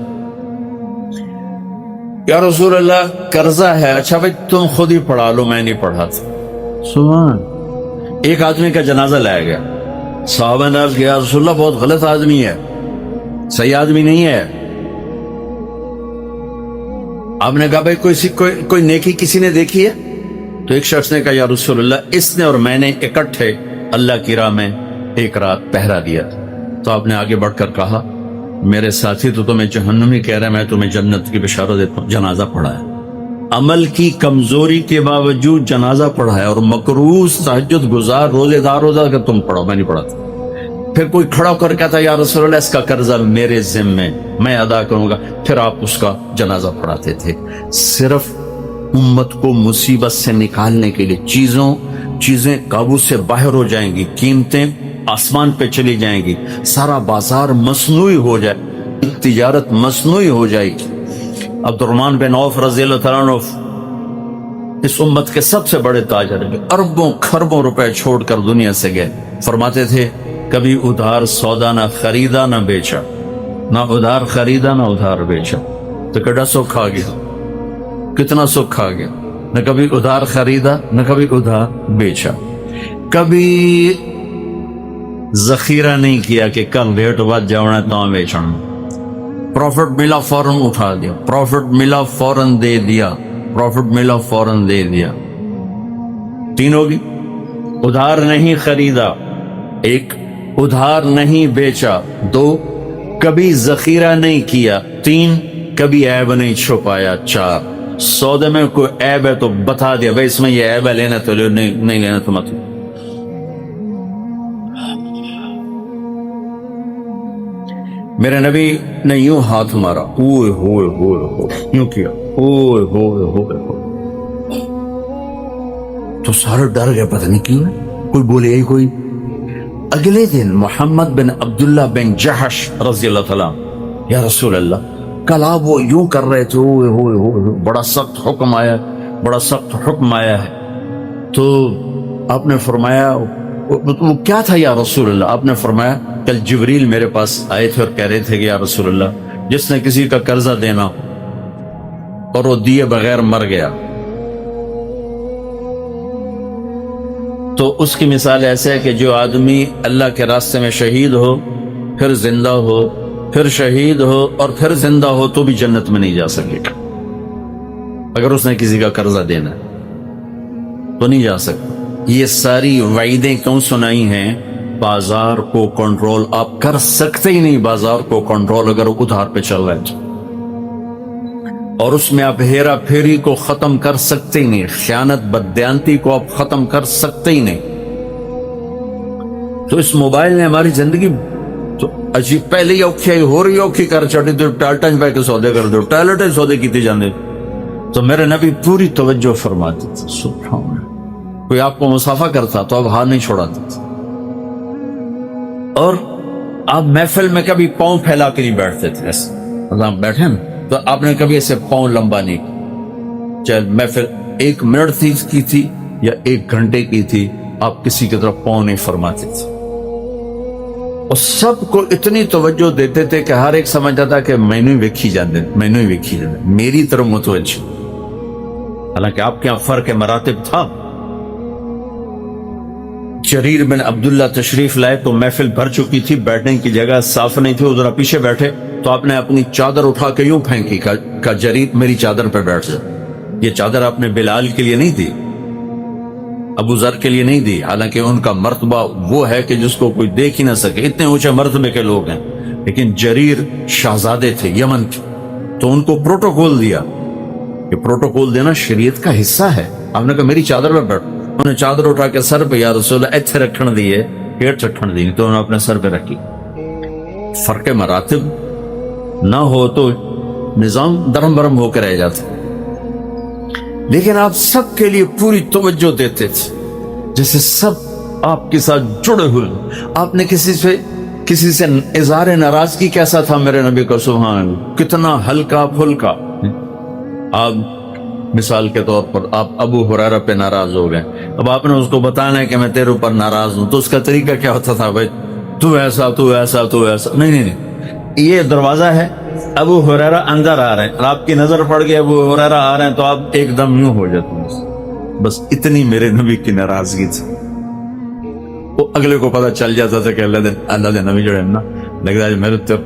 یا رسول اللہ قرضہ ہے، اچھا بھائی تم خود ہی پڑھا لو، میں نہیں پڑھاتا. سبحان. ایک آدمی کا جنازہ لایا گیا، صحابہ نے عرض کیا رسول اللہ بہت غلط آدمی ہے، صحیح آدمی نہیں ہے. آپ نے کہا بھائی کوئی نیکی کسی نے دیکھی ہے؟ تو ایک شخص نے کہا یا رسول اللہ اس نے اور میں نے اکٹھے اللہ کی راہ میں ایک رات پہرا دیا. تو آپ نے آگے بڑھ کر کہا میرے ساتھی تو تمہیں جہنمی کہہ رہا ہے، میں تمہیں جنت کی بشارت دیتا ہوں. جنازہ پڑھا ہے، عمل کی کمزوری کے باوجود جنازہ پڑھا ہے، اور مکروز تہجد گزار روزے دار ہوتا کہ تم پڑھو، میں نہیں پڑھاتا. پھر کوئی کھڑا کر کہتا یا رسول اللہ اس کا قرضہ میرے ذمے، میں ادا کروں گا. پھر آپ اس کا جنازہ پڑھاتے تھے. صرف امت کو مصیبت سے نکالنے کے لیے چیزیں قابو سے باہر ہو جائیں گی، قیمتیں آسمان پہ چلی جائیں گی، سارا بازار مصنوعی ہو جائے، تجارت مصنوعی ہو جائے گی. عبد الرحمن بن عوف رضی اللہ تعالیٰ عنہ اس امت کے سب سے بڑے تاجر ہیں، اربوں خربوں روپے چھوڑ کر دنیا سے گئے. فرماتے تھے کبھی ادھار سودا نہ خریدا نہ بیچا، نہ ادھار خریدا نہ ادھار بیچا. تو کٹا سکھ آ گیا، کتنا سکھ آ گیا. نہ کبھی ادھار خریدا نہ کبھی ادھار بیچا. کبھی ذخیرہ نہیں کیا کہ کل ریٹ بات جاؤنا تو بیچنا. پروفٹ ملا فوراً اٹھا دیا، پروفٹ ملا فوراً دے دیا، پروفٹ ملا فوراً دے دیا. تین ہوگی. ادھار نہیں خریدا، ایک ادھار نہیں بیچا، دو کبھی ذخیرہ نہیں کیا، تین کبھی عیب نہیں چھپایا، چار سودے میں کوئی عیب ہے تو بتا دیا بھائی اس میں یہ عیب ہے، لینا تو لو، نہیں لینا تو مت. میرے نبی نے یوں ہاتھ مارا، اوئے ہوئے ہوئے ہوئے، یوں کیا، اوئے ہوئے ہوئے ہوئے. تو سارے ڈر گئے، پتہ نہیں کیوں کوئی بولے ہی کوئی. اگلے دن محمد بن عبداللہ بن جحش رضی اللہ تعالیٰ یا رسول اللہ کل آپ وہ یوں کر رہے تھے، اوئے ہوئے ہوئے، بڑا سخت حکم آیا، بڑا سخت حکم آیا ہے. تو آپ نے فرمایا وہ کیا تھا یا رسول اللہ؟ آپ نے فرمایا کل جبریل میرے پاس آئے تھے اور کہہ رہے تھے کہ یا رسول اللہ جس نے کسی کا قرضہ دینا اور وہ دیے بغیر مر گیا تو اس کی مثال ایسے ہے کہ جو آدمی اللہ کے راستے میں شہید ہو، پھر زندہ ہو، پھر شہید ہو اور پھر زندہ ہو تو بھی جنت میں نہیں جا سکے گا. اگر اس نے کسی کا قرضہ دینا تو نہیں جا سکتا. یہ ساری وعیدیں کیوں سنائی ہیں؟ بازار کو کنٹرول آپ کر سکتے ہی نہیں. بازار کو کنٹرول اگر ادھار پہ چل رہا ہے اور اس میں آپ ہیرا پھیری کو ختم کر سکتے ہی نہیں، خیانت بددیانتی کو آپ ختم کر سکتے ہی نہیں. تو اس موبائل نے ہماری زندگی تو عجیب پہلے ہی اوکھی ہو رہی اوکھی کر چڑی تو ٹالٹن پہ کے سودے کر دو ٹائلٹیں سودے کیتے جاندے تو میرے نبی پوری توجہ فرماتے تھے سبحان اللہ کوئی آپ کو مسافہ کرتا تو آپ ہاتھ نہیں چھوڑاتے تھے اور آپ محفل میں کبھی پاؤں پھیلا کے نہیں بیٹھتے تھے ایسے آپ بیٹھے نا تو آپ نے کبھی ایسے پاؤں لمبا نہیں کیا چاہے محفل 1 منٹ کی تھی یا 1 گھنٹے کی تھی آپ کسی کی طرف پاؤں نہیں فرماتے تھے اور سب کو اتنی توجہ دیتے تھے کہ ہر ایک سمجھتا تھا کہ میں نے ویکھی جاندے میری طرف متوجہ حالانکہ آپ کے یہاں فرق مراتب تھا جریر بن عبداللہ تشریف لائے تو محفل بھر چکی تھی بیٹھنے کی جگہ صاف نہیں تھی ذرا پیچھے بیٹھے تو آپ نے اپنی چادر اٹھا کے یوں پھینکی کہا جریر میری چادر پہ بیٹھ جا یہ چادر آپ نے بلال کے لیے نہیں دی ابو ذر کے لیے نہیں دی حالانکہ ان کا مرتبہ وہ ہے کہ جس کو کوئی دیکھ ہی نہ سکے اتنے اونچے مرتبے کے لوگ ہیں لیکن جریر شہزادے تھے یمن کے تو ان کو پروٹوکول دیا کہ پروٹوکول دینا شریعت کا حصہ ہے آپ نے کہا میری چادر پہ بیٹھ انہوں نے چادر اٹھا کے سر پہ یا رسول اللہ ایتھے رکھن دیئے پیٹ رکھن دی تو انہوں نے اپنے سر پہ رکھی فرق مراتب نہ ہو تو نظام درم برم ہو کے رہ جاتا لیکن آپ سب کے لیے پوری توجہ دیتے تھے جیسے سب آپ کے ساتھ جڑے ہوئے آپ نے کسی سے اظہار ناراضگی کیسا تھا میرے نبی کا سبحان اللہ کتنا ہلکا پھلکا آپ مثال کے طور پر آپ ابو ہریرہ پہ ناراض ہو گئے اب آپ نے اس کو بتانا ہے کہ میں تیرے اوپر ناراض ہوں تو اس کا طریقہ کیا ہوتا تھا بھائی تو ایسا نہیں یہ دروازہ ہے ابو ہریرہ اندر آ رہے ہیں آپ کی نظر پڑ گئی ابو ہریرہ آ رہے ہیں تو آپ ایک دم یوں ہو جاتے ہیں بس اتنی میرے نبی کی ناراضگی تھی وہ اگلے کو پتہ چل جاتا تھا کہ اللہ دے نبی جو ہے نا لگتا ہے میرے تو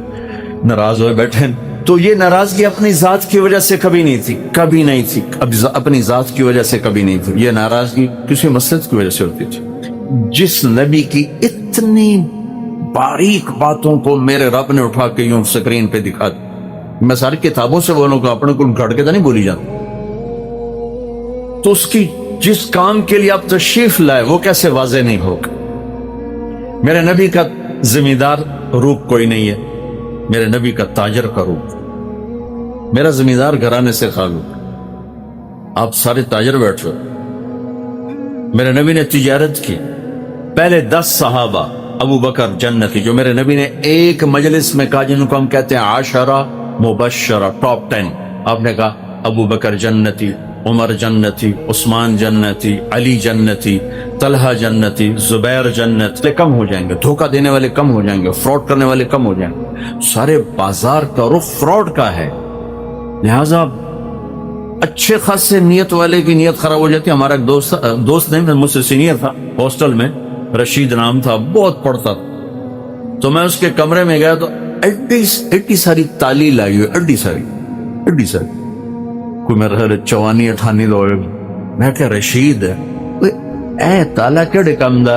ناراض ہوئے بیٹھے تو یہ ناراضگی اپنی ذات کی وجہ سے کبھی نہیں تھی اپنی ذات کی وجہ سے کبھی نہیں تھی یہ ناراضگی کسی مسلط کی وجہ سے ہوتی تھی جس نبی کی اتنی باریک باتوں کو میرے رب نے اٹھا کے یوں سکرین پہ دکھا دی میں ساری کتابوں سے بولوں گا اپنے کو گھڑ کے تو نہیں بولی جاتی تو اس کی جس کام کے لیے آپ تشریف لائے وہ کیسے واضح نہیں ہوگا میرے نبی کا زمیندار روپ کوئی نہیں ہے میرے نبی کا تاجر کا روپ میرا زمیندار گھرانے سے خالو آپ سارے تاجر بیٹھے میرے نبی نے تجارت کی پہلے 10 صحابہ ابو بکر جنتی جو میرے نبی نے ایک مجلس میں کہا جن کو ہم کہتے ہیں عاشرہ مبشرہ ٹاپ 10 آپ نے کہا ابو بکر جنتی عمر جنتی عثمان جنتی علی جنتی طلحہ جنتی زبیر جنتی کم ہو جائیں گے دھوکہ دینے والے کم ہو جائیں گے فراڈ کرنے والے کم ہو جائیں گے سارے بازار کا رخ فراڈ کا ہے لہٰذا اچھے خاصے نیت والے کی نیت خراب ہو جاتی ہے ہمارا ایک دوست نہیں مجھ سے سینئر تھا ہاسٹل میں رشید نام تھا بہت پڑھتا تو میں اس کے کمرے میں گیا تو ایڈی ساری تالی لائی ہوئی ایڈی ساری کوئی میرا 54-58 لوگ میں کہ رشید اے تالا کیڑے کم دا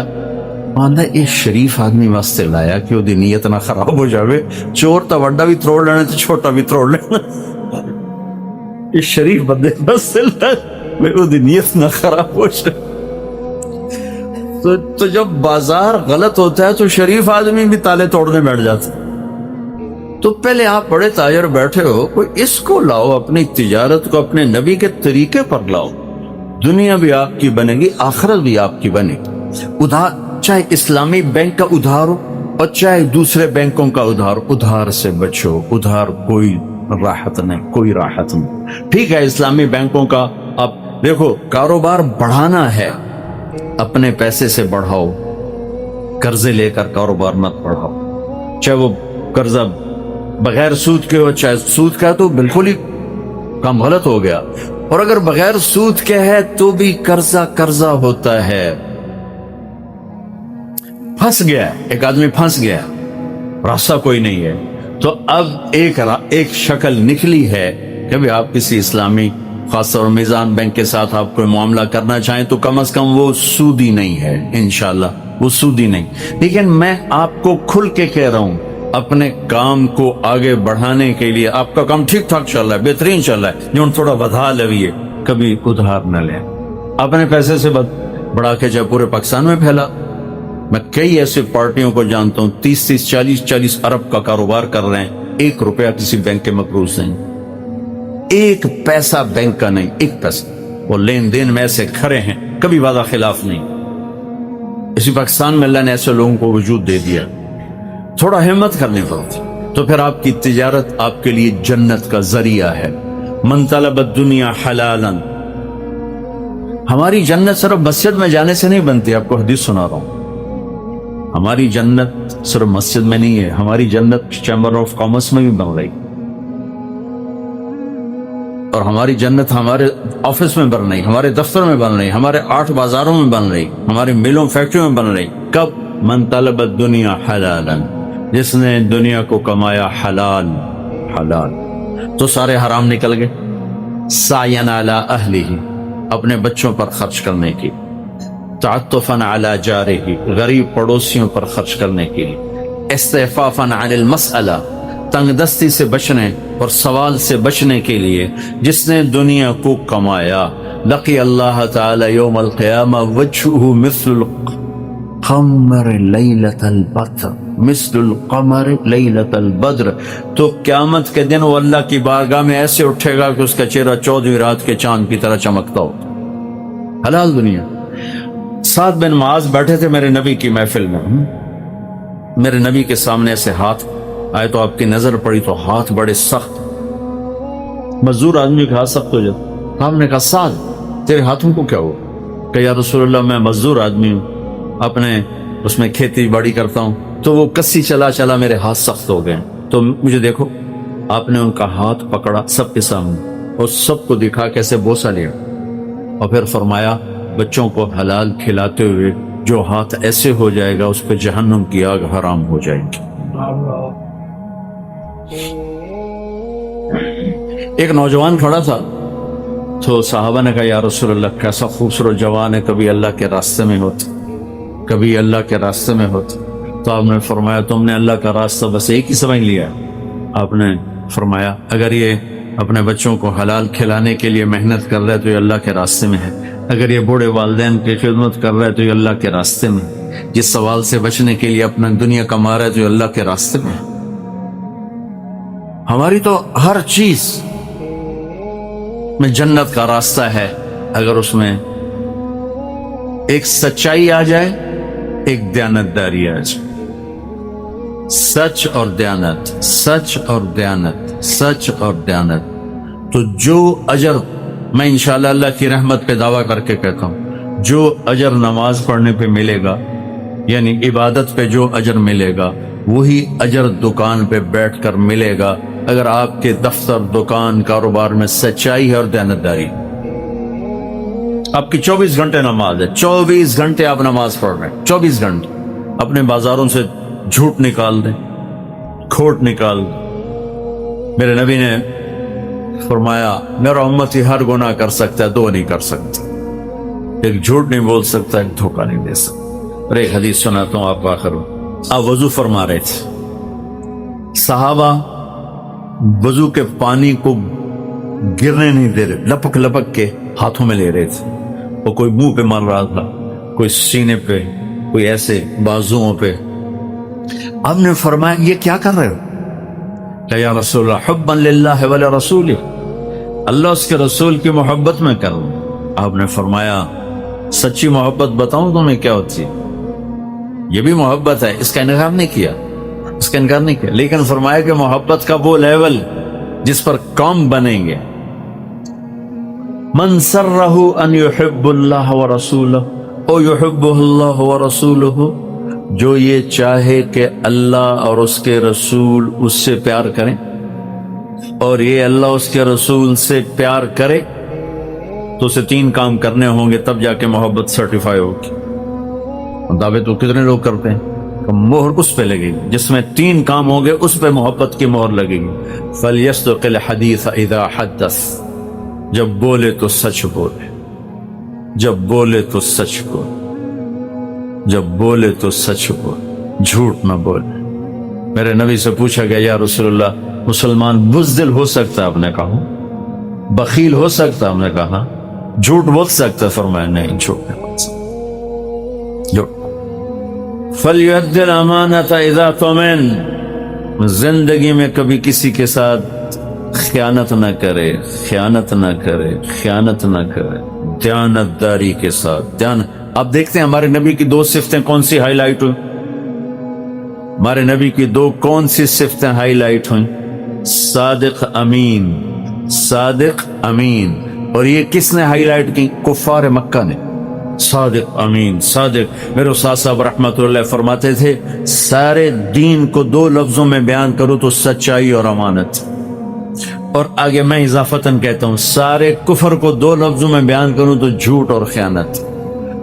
آندا یہ شریف آدمی واسطے لایا کہ وہ دی نیت نہ خراب ہو جاوے چور تا وڈا بھی تروڑ لینا تو چھوٹا بھی تروڑ لینا یہ شریف بندے واسطے لایا وہ دی نیت نہ خراب ہو جائے تو جب بازار غلط ہوتا ہے تو شریف آدمی بھی تالے توڑنے بیٹھ جاتے تو پہلے آپ بڑے تاجر بیٹھے ہو کوئی اس کو لاؤ اپنی تجارت کو اپنے نبی کے طریقے پر لاؤ دنیا بھی آپ کی بنے گی آخرت بھی آپ کی بنے گی ادھار چاہے اسلامی بینک کا ادھار ہو اور چاہے دوسرے بینکوں کا ادھار سے بچو ادھار کوئی راحت نہیں ٹھیک ہے اسلامی بینکوں کا آپ دیکھو کاروبار بڑھانا ہے اپنے پیسے سے بڑھاؤ قرضے لے کر کاروبار مت بڑھاؤ چاہے وہ قرضہ بغیر سود کے ہو چاہے سود کا ہے تو بالکل ہی کام غلط ہو گیا اور اگر بغیر سود کے ہے تو بھی قرضہ ہوتا ہے پھنس گیا ایک آدمی پھنس گیا راستہ کوئی نہیں ہے تو اب ایک شکل نکلی ہے کہ بھی آپ کسی اسلامی خاص طور میزان بینک کے ساتھ آپ کوئی معاملہ کرنا چاہیں تو کم از کم وہ سودی نہیں ہے انشاءاللہ وہ سودی نہیں لیکن میں آپ کو کھل کے کہہ رہا ہوں اپنے کام کو آگے بڑھانے کے لیے آپ کا کام ٹھیک ٹھاک چل رہا ہے بہترین چل رہا ہے جو تھوڑا بدھا لویے کبھی ادھار نہ لیں اپنے پیسے سے بڑھا کے جب پورے پاکستان میں پھیلا میں کئی ایسے پارٹیوں کو جانتا ہوں 30 40 ارب کا کاروبار کر رہے ہیں، 1 روپیہ کسی بینک کے مقروض نہیں، 1 پیسہ بینک کا نہیں، 1 پیسہ، وہ لین دین میں ایسے کھڑے ہیں، کبھی وعدہ خلاف نہیں۔ اسی پاکستان میں اللہ نے ایسے لوگوں کو وجود دے دیا، تھوڑا ہمت کرنی پڑتی، تو پھر آپ کی تجارت آپ کے لیے جنت کا ذریعہ ہے۔ من طلب الدنیا حلالا، ہماری جنت صرف مسجد میں جانے سے نہیں بنتی، آپ کو حدیث سنا رہا ہوں، ہماری جنت صرف مسجد میں نہیں ہے، ہماری جنت چیمبر آف کامرس میں بھی بن رہی، اور ہماری جنت ہمارے آفس میں بن رہی، ہمارے دفتر میں بن رہی، ہمارے 8 بازاروں میں بن رہی، ہماری ملوں فیکٹریوں میں بن رہی۔ کب؟ من طلب الدنیا حلالا، جس نے دنیا کو کمایا حلال حلال، تو سارے حرام نکل گئے۔ سعین علی اہلہ، اپنے بچوں پر خرچ کرنے کی، تعطفا علی جارہ، غریب پڑوسیوں پر خرچ کرنے کی، استعفافا عن المسئلہ، تنگ دستی سے بچنے اور سوال سے بچنے کے لیے جس نے دنیا کو کمایا، لقی اللہ تعالی یوم القیامہ وجہہ مثل القمر لیلۃ البدر، مثل القمر لیلۃ البدر، تو قیامت کے دن وہ اللہ کی بارگاہ میں ایسے اٹھے گا کہ اس کا چہرہ 14ویں رات کے چاند کی طرح چمکتا ہو۔ حلال دنیا۔ سعد بن معاذ بیٹھے تھے میرے نبی کی محفل میں، میرے نبی کے سامنے سے ہاتھ آئے تو آپ کی نظر پڑی تو ہاتھ بڑے سخت، مزدور آدمی کا ہاتھ سخت ہو جاتا۔ آپ نے کہا سعد تیرے ہاتھوں کو کیا ہوا؟ کہ یا رسول اللہ میں مزدور آدمی ہوں، اپنے اس میں کھیتی باڑی کرتا ہوں، تو وہ کسی چلا چلا میرے ہاتھ سخت ہو گئے، تو مجھے دیکھو۔ آپ نے ان کا ہاتھ پکڑا سب کے سامنے اور سب کو دکھا کیسے بوسہ لیا، اور پھر فرمایا بچوں کو حلال کھلاتے ہوئے جو ہاتھ ایسے ہو جائے گا اس پہ جہنم کی آگ حرام ہو جائے گی۔ ایک نوجوان کھڑا تھا تو صحابہ نے کہا یا رسول اللہ کیسا خوبصورت جوان ہے، کبھی اللہ کے راستے میں ہوتا، کبھی اللہ کے راستے میں ہوتا۔ تو آپ نے فرمایا تم نے اللہ کا راستہ بس ایک ہی سمجھ لیا۔ آپ نے فرمایا اگر یہ اپنے بچوں کو حلال کھلانے کے لیے محنت کر رہا ہے تو یہ اللہ کے راستے میں ہے، اگر یہ بوڑھے والدین کی خدمت کر رہا ہے تو یہ اللہ کے راستے میں ہے، جس سوال سے بچنے کے لیے اپنا دنیا کما رہا ہے تو یہ اللہ کے راستے میں ہے۔ ہماری تو ہر چیز میں جنت کا راستہ ہے، اگر اس میں ایک سچائی آ جائے، ایک دیانتداری آ جائے، سچ اور دیانت، سچ اور دیانت، سچ اور دیانت، تو جو اجر میں انشاءاللہ اللہ کی رحمت پہ دعویٰ کر کے کہتا ہوں، جو اجر نماز پڑھنے پہ ملے گا، یعنی عبادت پہ جو اجر ملے گا، وہی اجر دکان پہ بیٹھ کر ملے گا اگر آپ کے دفتر، دکان، کاروبار میں سچائی ہے اور دیانتداری۔ آپ کی 24 گھنٹے نماز ہے، 24 گھنٹے آپ نماز پڑھ رہے ہیں، 24 گھنٹے اپنے بازاروں سے جھوٹ نکال دیں، کھوٹ نکال دیں۔ میرے نبی نے فرمایا میرا امتی ہر گناہ کر سکتا ہے، 2 نہیں کر سکتا، ایک جھوٹ نہیں بول سکتا، ایک دھوکہ نہیں دے سکتا۔ اور ایک حدیث سناتا ہوں آپ کو آخر میں۔ آپ وضو فرما رہے تھے، صحابہ وضو کے پانی کو گرنے نہیں دے رہے، لپک لپک کے ہاتھوں میں لے رہے تھے، اور کوئی منہ پہ مار رہا تھا، کوئی سینے پہ، کوئی ایسے بازوؤں پہ۔ آپ نے فرمایا یہ کیا کر رہے ہو؟ کہ یا رسول اللہ حبا للہ ولرسولہ، اللہ اس کے رسول کی محبت میں کر رہا ہوں۔ آپ نے فرمایا سچی محبت بتاؤں تمہیں کیا ہوتی ہے؟ یہ بھی محبت ہے، اس کا انکار نہیں کیا، اس کا انکار نہیں کیا، لیکن فرمایا کہ محبت کا وہ لیول جس پر کام بنیں گے۔ من سرہ ان یحب اللہ ورسولہ او یحبہ اللہ ورسولہ، جو یہ چاہے کہ اللہ اور اس کے رسول اس سے پیار کریں، اور یہ اللہ اس کے رسول سے پیار کرے، تو اسے 3 کام کرنے ہوں گے، تب جا کے محبت سرٹیفائی ہوگی۔ دعوے تو کتنے لوگ کرتے ہیں کہ مہر اس پہ لگے گی، جس میں 3 کام ہوں گے اس پہ محبت کی مہر لگے گی۔ فَلْيَصْدُقِ الْحَدِيثَ إِذَا حَدَّثَ، جب بولے تو سچ بولے، جب بولے تو سچ بولے، جب بولے تو سچ بولے، جھوٹ نہ بولے۔ میرے نبی سے پوچھا گیا یا رسول اللہ مسلمان بزدل ہو سکتا ہے؟ آپ نے کہا بخیل ہو سکتا ہے؟ آپ نے کہا جھوٹ بول سکتا ہے؟ فرمایا نہیں، جھوٹ نہیں بول سکتا، جھوٹ۔ فَلْيُؤَدِّ الْأَمَانَةَ إِذَا تُؤْمِنَ، زندگی میں کبھی کسی کے ساتھ خیانت نہ کرے، خیانت نہ کرے، خیانت نہ کرے، دیانت داری کے ساتھ آپ دیکھتے ہیں ہمارے نبی کی 2 صفتیں کون سی ہائی لائٹ ہوئی؟ ہمارے نبی کی 2 کون سی صفتیں ہائی لائٹ ہوئیں؟ صادق امین، صادق امین. اور یہ کس نے ہائی لائٹ کی؟ کفار مکہ نے. صادق امین، صادق. میرے استاد صاحب رحمۃ اللہ فرماتے تھے سارے دین کو 2 لفظوں میں بیان کرو تو سچائی اور امانت، اور آگے میں اضافتاً کہتا ہوں سارے کفر کو 2 لفظوں میں بیان کروں تو جھوٹ اور خیانت.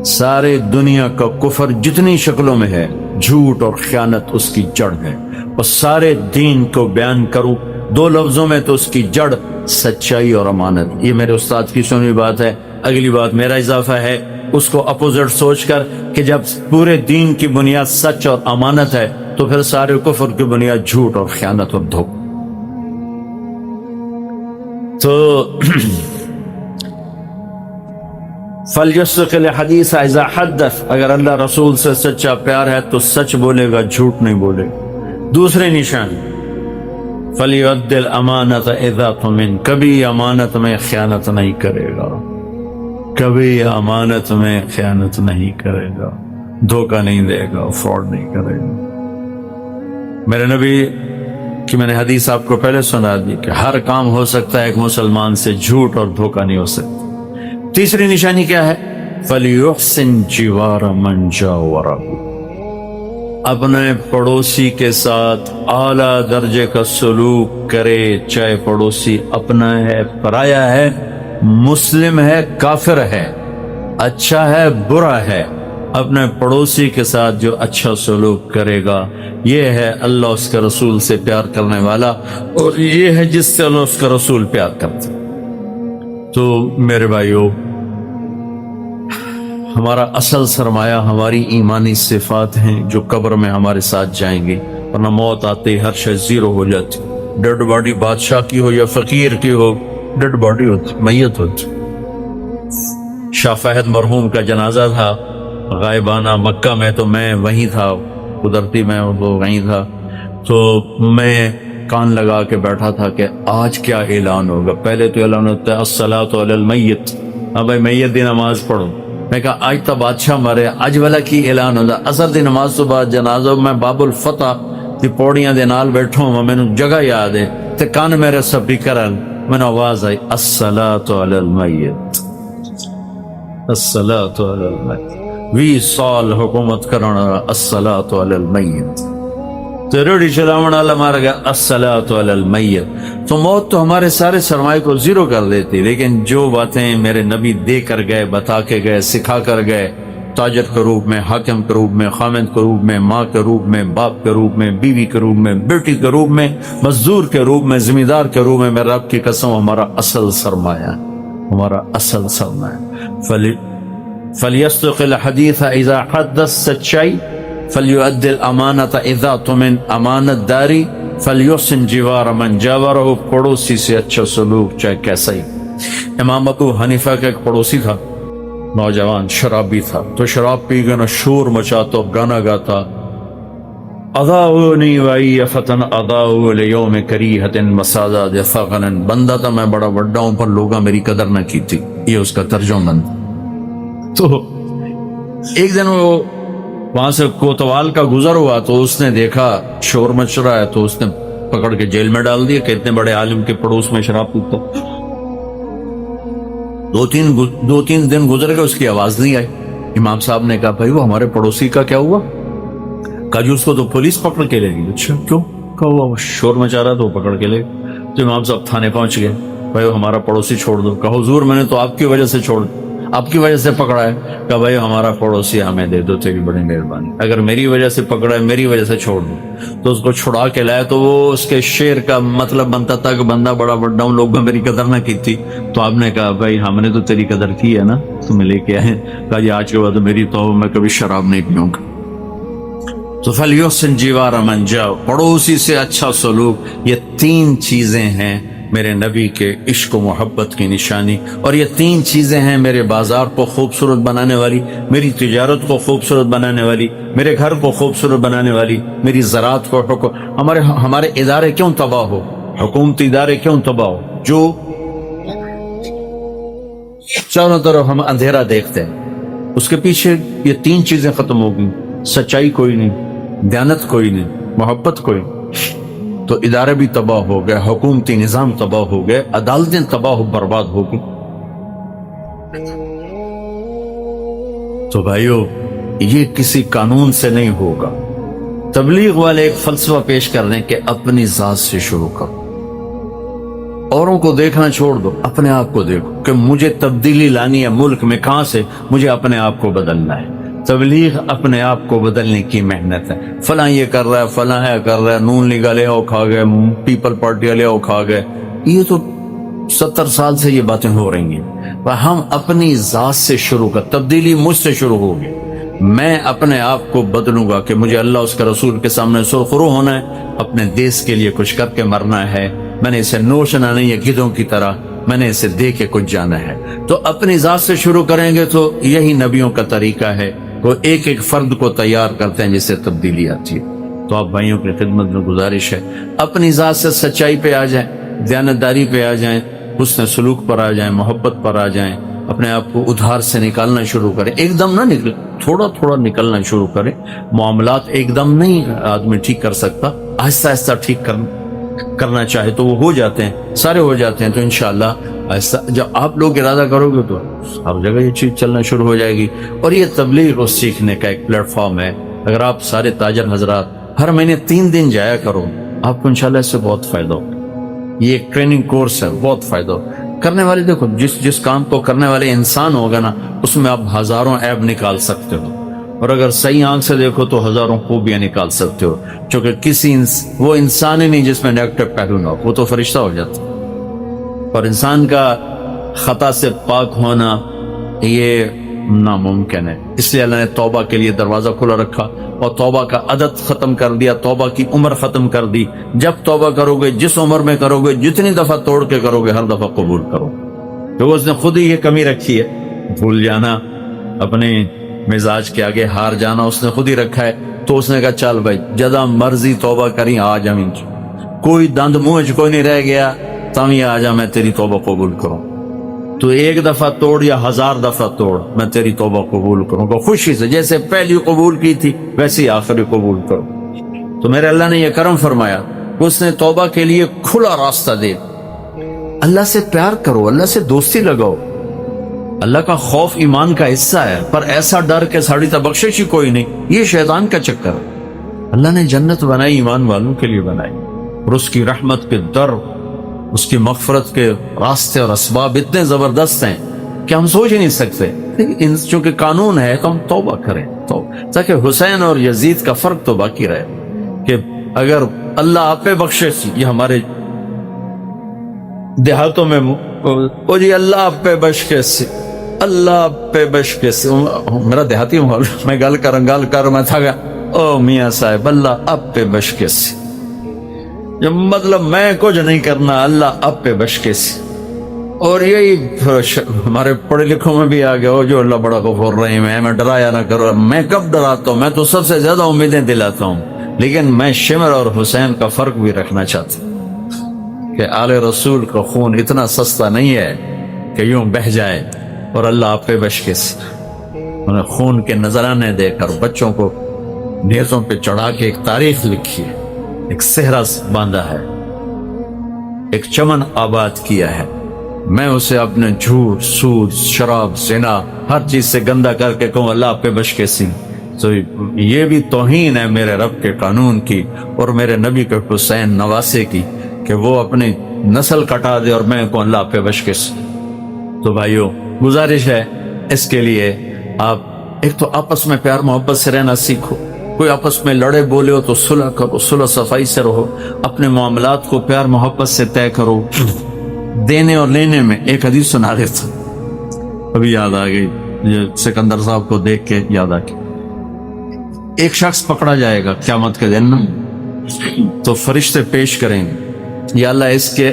سارے دنیا کا کفر جتنی شکلوں میں ہے، جھوٹ اور خیانت اس کی جڑ ہے، اور سارے دین کو بیان کروں 2 لفظوں میں تو اس کی جڑ سچائی اور امانت. یہ میرے استاد کی سنی بات ہے. اگلی بات میرا اضافہ ہے اس کو اپوزٹ سوچ کر کہ جب پورے دین کی بنیاد سچ اور امانت ہے تو پھر سارے کفر کی بنیاد جھوٹ اور خیانت اور دھوکہ. تو فَلْيَصْدِقِ الْحَدِيثَ إِذَا حَدَّثَ، اگر اللہ رسول سے سچا پیار ہے تو سچ بولے گا، جھوٹ نہیں بولے گا. دوسرے نشان فَلْيُؤَدِّ الْأَمَانَةَ إِذَا تُؤْمِنَ، کبھی امانت میں خیانت نہیں کرے گا، کبھی امانت میں خیانت نہیں کرے گا، دھوکہ نہیں دے گا، فراڈ نہیں کرے گا. میرے نبی کہ میں نے حدیث آپ کو پہلے سنا دی کہ ہر کام ہو سکتا ہے ایک مسلمان سے، جھوٹ اور دھوکہ نہیں ہو سکتا. تیسری نشانی کیا ہے؟ فَلْيُحْسِنْ جِوَارَ مَنْ جَاوَرَهُ، اپنے پڑوسی کے ساتھ اعلیٰ درجے کا سلوک کرے، چاہے پڑوسی اپنا ہے، پرایا ہے، مسلم ہے، کافر ہے، اچھا ہے، برا ہے. اپنے پڑوسی کے ساتھ جو اچھا سلوک کرے گا یہ ہے اللہ اس کے رسول سے پیار کرنے والا، اور یہ ہے جس سے اللہ اس کا رسول پیار کرتا. تو میرے بھائیو، ہمارا اصل سرمایہ ہماری ایمانی صفات ہیں جو قبر میں ہمارے ساتھ جائیں گی، ورنہ موت آتے ہی ہر شے زیرو ہو جاتی. ڈیڈ باڈی بادشاہ کی ہو یا فقیر کی ہو، ڈیڈ باڈی ہوتی، میت ہوتی. شاہ فہد مرحوم کا جنازہ تھا غائبانہ مکہ میں، تو میں وہیں تھا، قدرتی میں وہ وہیں تھا. تو میں کان لگا کے بیٹھا تھا کہ آج کیا اعلان ہوگا. پہلے تو اعلان ہوتا ہے الصلاۃ علی المیت، ہاں بھائی میت دی نماز پڑھو. میں کہا آج تو بادشاہ مرے، اج والا کی اعلان ہوتا؟ اثر دی نماز تو بعد جنازہ. میں باب الفتح دی پوڑیاں دے نال بیٹھا ہوں، میں جگہ یاد ہے تے کان میرے سپیکر میں آواز آئی الصلاۃ علی المیت، الصلاۃ علی المیت. 20 سال حکومت کرنا الصلاۃ علی المیت، تو روڑی چلاون والا مار گیا الصلاۃ علی المیت. تو موت تو ہمارے سارے سرمایہ کو زیرو کر دیتی، لیکن جو باتیں میرے نبی دے کر گئے، بتا کے گئے، سکھا کر گئے، تاجر کے روپ میں، حاکم کے روپ میں، خامند کے روپ میں، ماں کے روپ میں، باپ کے روپ میں، بیوی کے روپ میں، بیٹی کے روپ میں، مزدور کے روپ میں، ذمہ دار کے روپ میں، میرے رب کی قسم ہمارا اصل سرمایہ، ہمارا اصل سرمایہ. فَلْيَصْدِقِ الْحَدِيثَ إِذَا حَدَّثَ، سچائی. فَلْيُؤَدِّ الْأَمَانَةَ إِذَا تُؤْمِنَ، امانت داری. فَلْيُحْسِنْ جِوَارَ مَنْ جَاوَرَهُ، پڑوسی سے اچھا سلوک چاہے کیسا ہی. امام ابو حنیفہ کا ایک پڑوسی تھا، نوجوان شرابی تھا. تو شراب پی گنا شور مچاتا، گانا گاتا، اضاؤنی وائی فتن اضاؤ لیوم کریہت مسادات فغنن. بندہ تھا میں بڑا بڑا ہوں پر لوگاں میری قدر نہ کی تھی، یہ اس کا ترجمہ. تو ایک دن وہ وہاں سے کوتوال کا گزر ہوا تو اس نے دیکھا شور مچ رہا ہے، تو اس نے پکڑ کے جیل میں ڈال دیا کہ اتنے بڑے عالم کے پڑوس میں شراب پیتا. 2-3 دن گزر گئے، اس کی آواز نہیں آئی. امام صاحب نے کہا بھائی وہ ہمارے پڑوسی کا کیا ہوا؟ کہا جی اس کو تو پولیس پکڑ کے لے گئی. اچھا کیوں؟ کہا وہ شور مچا رہا تو وہ پکڑ کے لے گئی. تو امام صاحب تھانے پہنچ گئے، بھائی وہ ہمارا پڑوسی چھوڑ دو. کہا حضور میں نے تو آپ کی وجہ سے چھوڑ، آپ کی وجہ سے پکڑا ہے. کہا بھائی ہمارا پڑوسی ہمیں دے دو، تیری بڑی مہربانی. اگر میری وجہ سے پکڑا ہے، میری وجہ سے چھوڑ دو. تو اس کو چھڑا کے لائے. تو وہ اس کے شعر کا مطلب بنتا تھا کہ بندہ بڑا بڑا ہوں، لوگوں میری قدر نہ کی تھی. تو آپ نے کہا بھائی ہم نے تو تیری قدر کی ہے نا، تمہیں لے کے آئے. کہا جی آج کے بعد میری توبہ، میں کبھی شراب نہیں پیوں گا. تو فَلْيُحْسِنْ جِوَارَ مَنْ جَاوَرَهُ، پڑوسی سے اچھا سلوک. یہ 3 چیزیں ہیں میرے نبی کے عشق و محبت کی نشانی، اور یہ 3 چیزیں ہیں میرے بازار کو خوبصورت بنانے والی، میری تجارت کو خوبصورت بنانے والی، میرے گھر کو خوبصورت بنانے والی، میری زراعت کو ہمارے ادارے کیوں تباہ ہو، حکومتی ادارے کیوں تباہ ہو، جو چاروں طرف ہم اندھیرا دیکھتے ہیں، اس کے پیچھے یہ 3 چیزیں ختم ہو گئی، سچائی کوئی نہیں، دیانت کوئی نہیں، محبت کوئی نہیں، تو ادارے بھی تباہ ہو گئے، حکومتی نظام تباہ ہو گئے، عدالتیں تباہ و برباد ہو گئی۔ تو بھائیو، یہ کسی قانون سے نہیں ہوگا۔ تبلیغ والے ایک فلسفہ پیش کر رہے ہیں کہ اپنی ذات سے شروع کرو، اوروں کو دیکھنا چھوڑ دو، اپنے آپ کو دیکھو کہ مجھے تبدیلی لانی ہے ملک میں، کہاں سے؟ مجھے اپنے آپ کو بدلنا ہے۔ تبلیغ اپنے آپ کو بدلنے کی محنت ہے۔ فلاں یہ کر رہا ہے، فلاں یہ کر رہا ہے، نون لیگ والے او کھا گئے، پیپل پارٹی والے او کھا گئے، یہ تو 70 سال سے یہ باتیں ہو رہی ہیں۔ ہم اپنی ذات سے شروع کر، تبدیلی مجھ سے شروع ہوگی۔ میں اپنے آپ کو بدلوں گا کہ مجھے اللہ اس کے رسول کے سامنے سرخرو ہونا ہے، اپنے دیس کے لیے کچھ کر کے مرنا ہے۔ میں نے اسے نوچنا نہیں ہے گدھوں کی طرح، میں نے اسے دے کے کچھ جانا ہے۔ تو اپنی ذات سے شروع کریں گے تو یہی نبیوں کا طریقہ ہے، وہ ایک ایک فرد کو تیار کرتے ہیں جس سے تبدیلی آتی ہے۔ تو آپ بھائیوں کی خدمت میں گزارش ہے، اپنی ذات سے سچائی پہ آ جائیں، دیانتداری پہ آ جائیں، حسن سلوک پر آ جائیں، محبت پر آ جائیں، اپنے آپ کو ادھار سے نکالنا شروع کریں۔ ایک دم نہ نکلے، تھوڑا تھوڑا نکلنا شروع کریں۔ معاملات ایک دم نہیں آدمی ٹھیک کر سکتا، آہستہ آہستہ ٹھیک کرنا چاہے تو وہ ہو جاتے ہیں، سارے ہو جاتے ہیں۔ تو انشاءاللہ ایسا جب آپ لوگ ارادہ کرو گے تو ہر جگہ یہ چیز چلنا شروع ہو جائے گی۔ اور یہ تبلیغ اور سیکھنے کا ایک پلیٹ فارم ہے۔ اگر آپ سارے تاجر حضرات ہر مہینے 3 دن جایا کرو، آپ کو انشاءاللہ اس سے بہت فائدہ ہوگا۔ یہ ایک ٹریننگ کورس ہے، بہت فائدہ ہوگا۔ کرنے والے دیکھو، جس کام کو کرنے والے انسان ہوگا نا، اس میں آپ ہزاروں عیب نکال سکتے ہو، اور اگر صحیح آنکھ سے دیکھو تو ہزاروں خوبیاں نکال سکتے ہو، چونکہ وہ انسان ہی نہیں جس میں نیگیٹو پہلو نہ ہو، وہ تو فرشتہ ہو جاتا۔ اور انسان کا خطا سے پاک ہونا یہ ناممکن ہے، اس لیے اللہ نے توبہ کے لیے دروازہ کھلا رکھا اور توبہ کا عدد ختم کر دیا، توبہ کی عمر ختم کر دی۔ جب توبہ کرو گے، جس عمر میں کرو گے، جتنی دفعہ توڑ کے کرو گے، ہر دفعہ قبول کرو، کیونکہ اس نے خود ہی یہ کمی رکھی ہے، بھول جانا، اپنے مزاج کے آگے ہار جانا اس نے خود ہی رکھا ہے۔ تو اس نے کہا چل بھائی جدا مرضی توبہ کریں، آ جا، کوئی دند منہ کوئی نہیں رہ گیا، تم یہ آ جا، میں تیری توبہ قبول کروں۔ تو 1 دفعہ توڑ یا 1000 دفعہ توڑ، میں تیری توبہ قبول کروں گا خوشی سے، جیسے پہلی قبول کی تھی ویسے ہی آخری قبول کرو۔ تو میرے اللہ نے یہ کرم فرمایا، اس نے توبہ کے لیے کھلا راستہ دے۔ اللہ سے پیار کرو، اللہ سے دوستی لگاؤ۔ اللہ کا خوف ایمان کا حصہ ہے، پر ایسا ڈر کہ ساڑی تا بخشش ہی کوئی نہیں، یہ شیطان کا چکر ہے۔ اللہ نے جنت بنائی ایمان والوں کے لیے بنائی، اور اس کی رحمت کے در، اس کی مغفرت کے راستے اور اسباب اتنے زبردست ہیں کہ ہم سوچ ہی نہیں سکتے۔ چونکہ قانون ہے تو ہم توبہ کریں، تاکہ حسین اور یزید کا فرق تو باقی رہے، کہ اگر اللہ آپ پہ بخشے، یہ ہمارے دیہاتوں میں او جی اللہ آپ پہ بخشے سی، اللہ آپ پہ بخشے سی، میرا دیہاتی ماحول میں گل کر میں تھا گا، او میاں صاحب اللہ آپ پہ بخشے سی، جو مطلب میں کچھ نہیں کرنا، اللہ آپ پہ بخشے سی۔ اور یہی ہمارے پڑھے لکھوں میں بھی آ گیا، ہو جو اللہ بڑا غفور رحیم ہے، میں ڈرایا نہ کرو۔ میں کب ڈراتا ہوں؟ میں تو سب سے زیادہ امیدیں دلاتا ہوں، لیکن میں شمر اور حسین کا فرق بھی رکھنا چاہتا ہوں کہ آل رسول کا خون اتنا سستا نہیں ہے کہ یوں بہ جائے، اور اللہ آپ پہ بخشے سی۔ انہیں خون کے نذرانے دے کر بچوں کو نیزوں پہ چڑھا کے ایک تاریخ لکھی ہے، ایک صحرا باندھا ہے، ایک چمن آباد کیا ہے۔ میں اسے اپنے جھوٹ، سود، شراب، زنا، ہر چیز سے گندا کر کے کہوں اللہ آپ پہ بخشے سی، تو یہ بھی توہین ہے میرے رب کے قانون کی اور میرے نبی کے حسین نواسے کی، کہ وہ اپنی نسل کٹا دے اور میں کہوں اللہ آپ پہ بخشے سی۔ تو بھائیو گزارش ہے اس کے لیے، آپ ایک تو آپس میں پیار محبت سے رہنا سیکھو، کوئی آپس میں لڑے بولے ہو تو صلح کرو، صلح صفائی سے رہو، اپنے معاملات کو پیار محبت سے طے کرو۔ دینے اور لینے میں ایک حدیث سنا رہے تھا، ابھی یاد آ گئی، سکندر صاحب کو دیکھ کے یاد آ گئی۔ ایک شخص پکڑا جائے گا قیامت کے دن، تو فرشتے پیش کریں گے، یا اللہ اس کے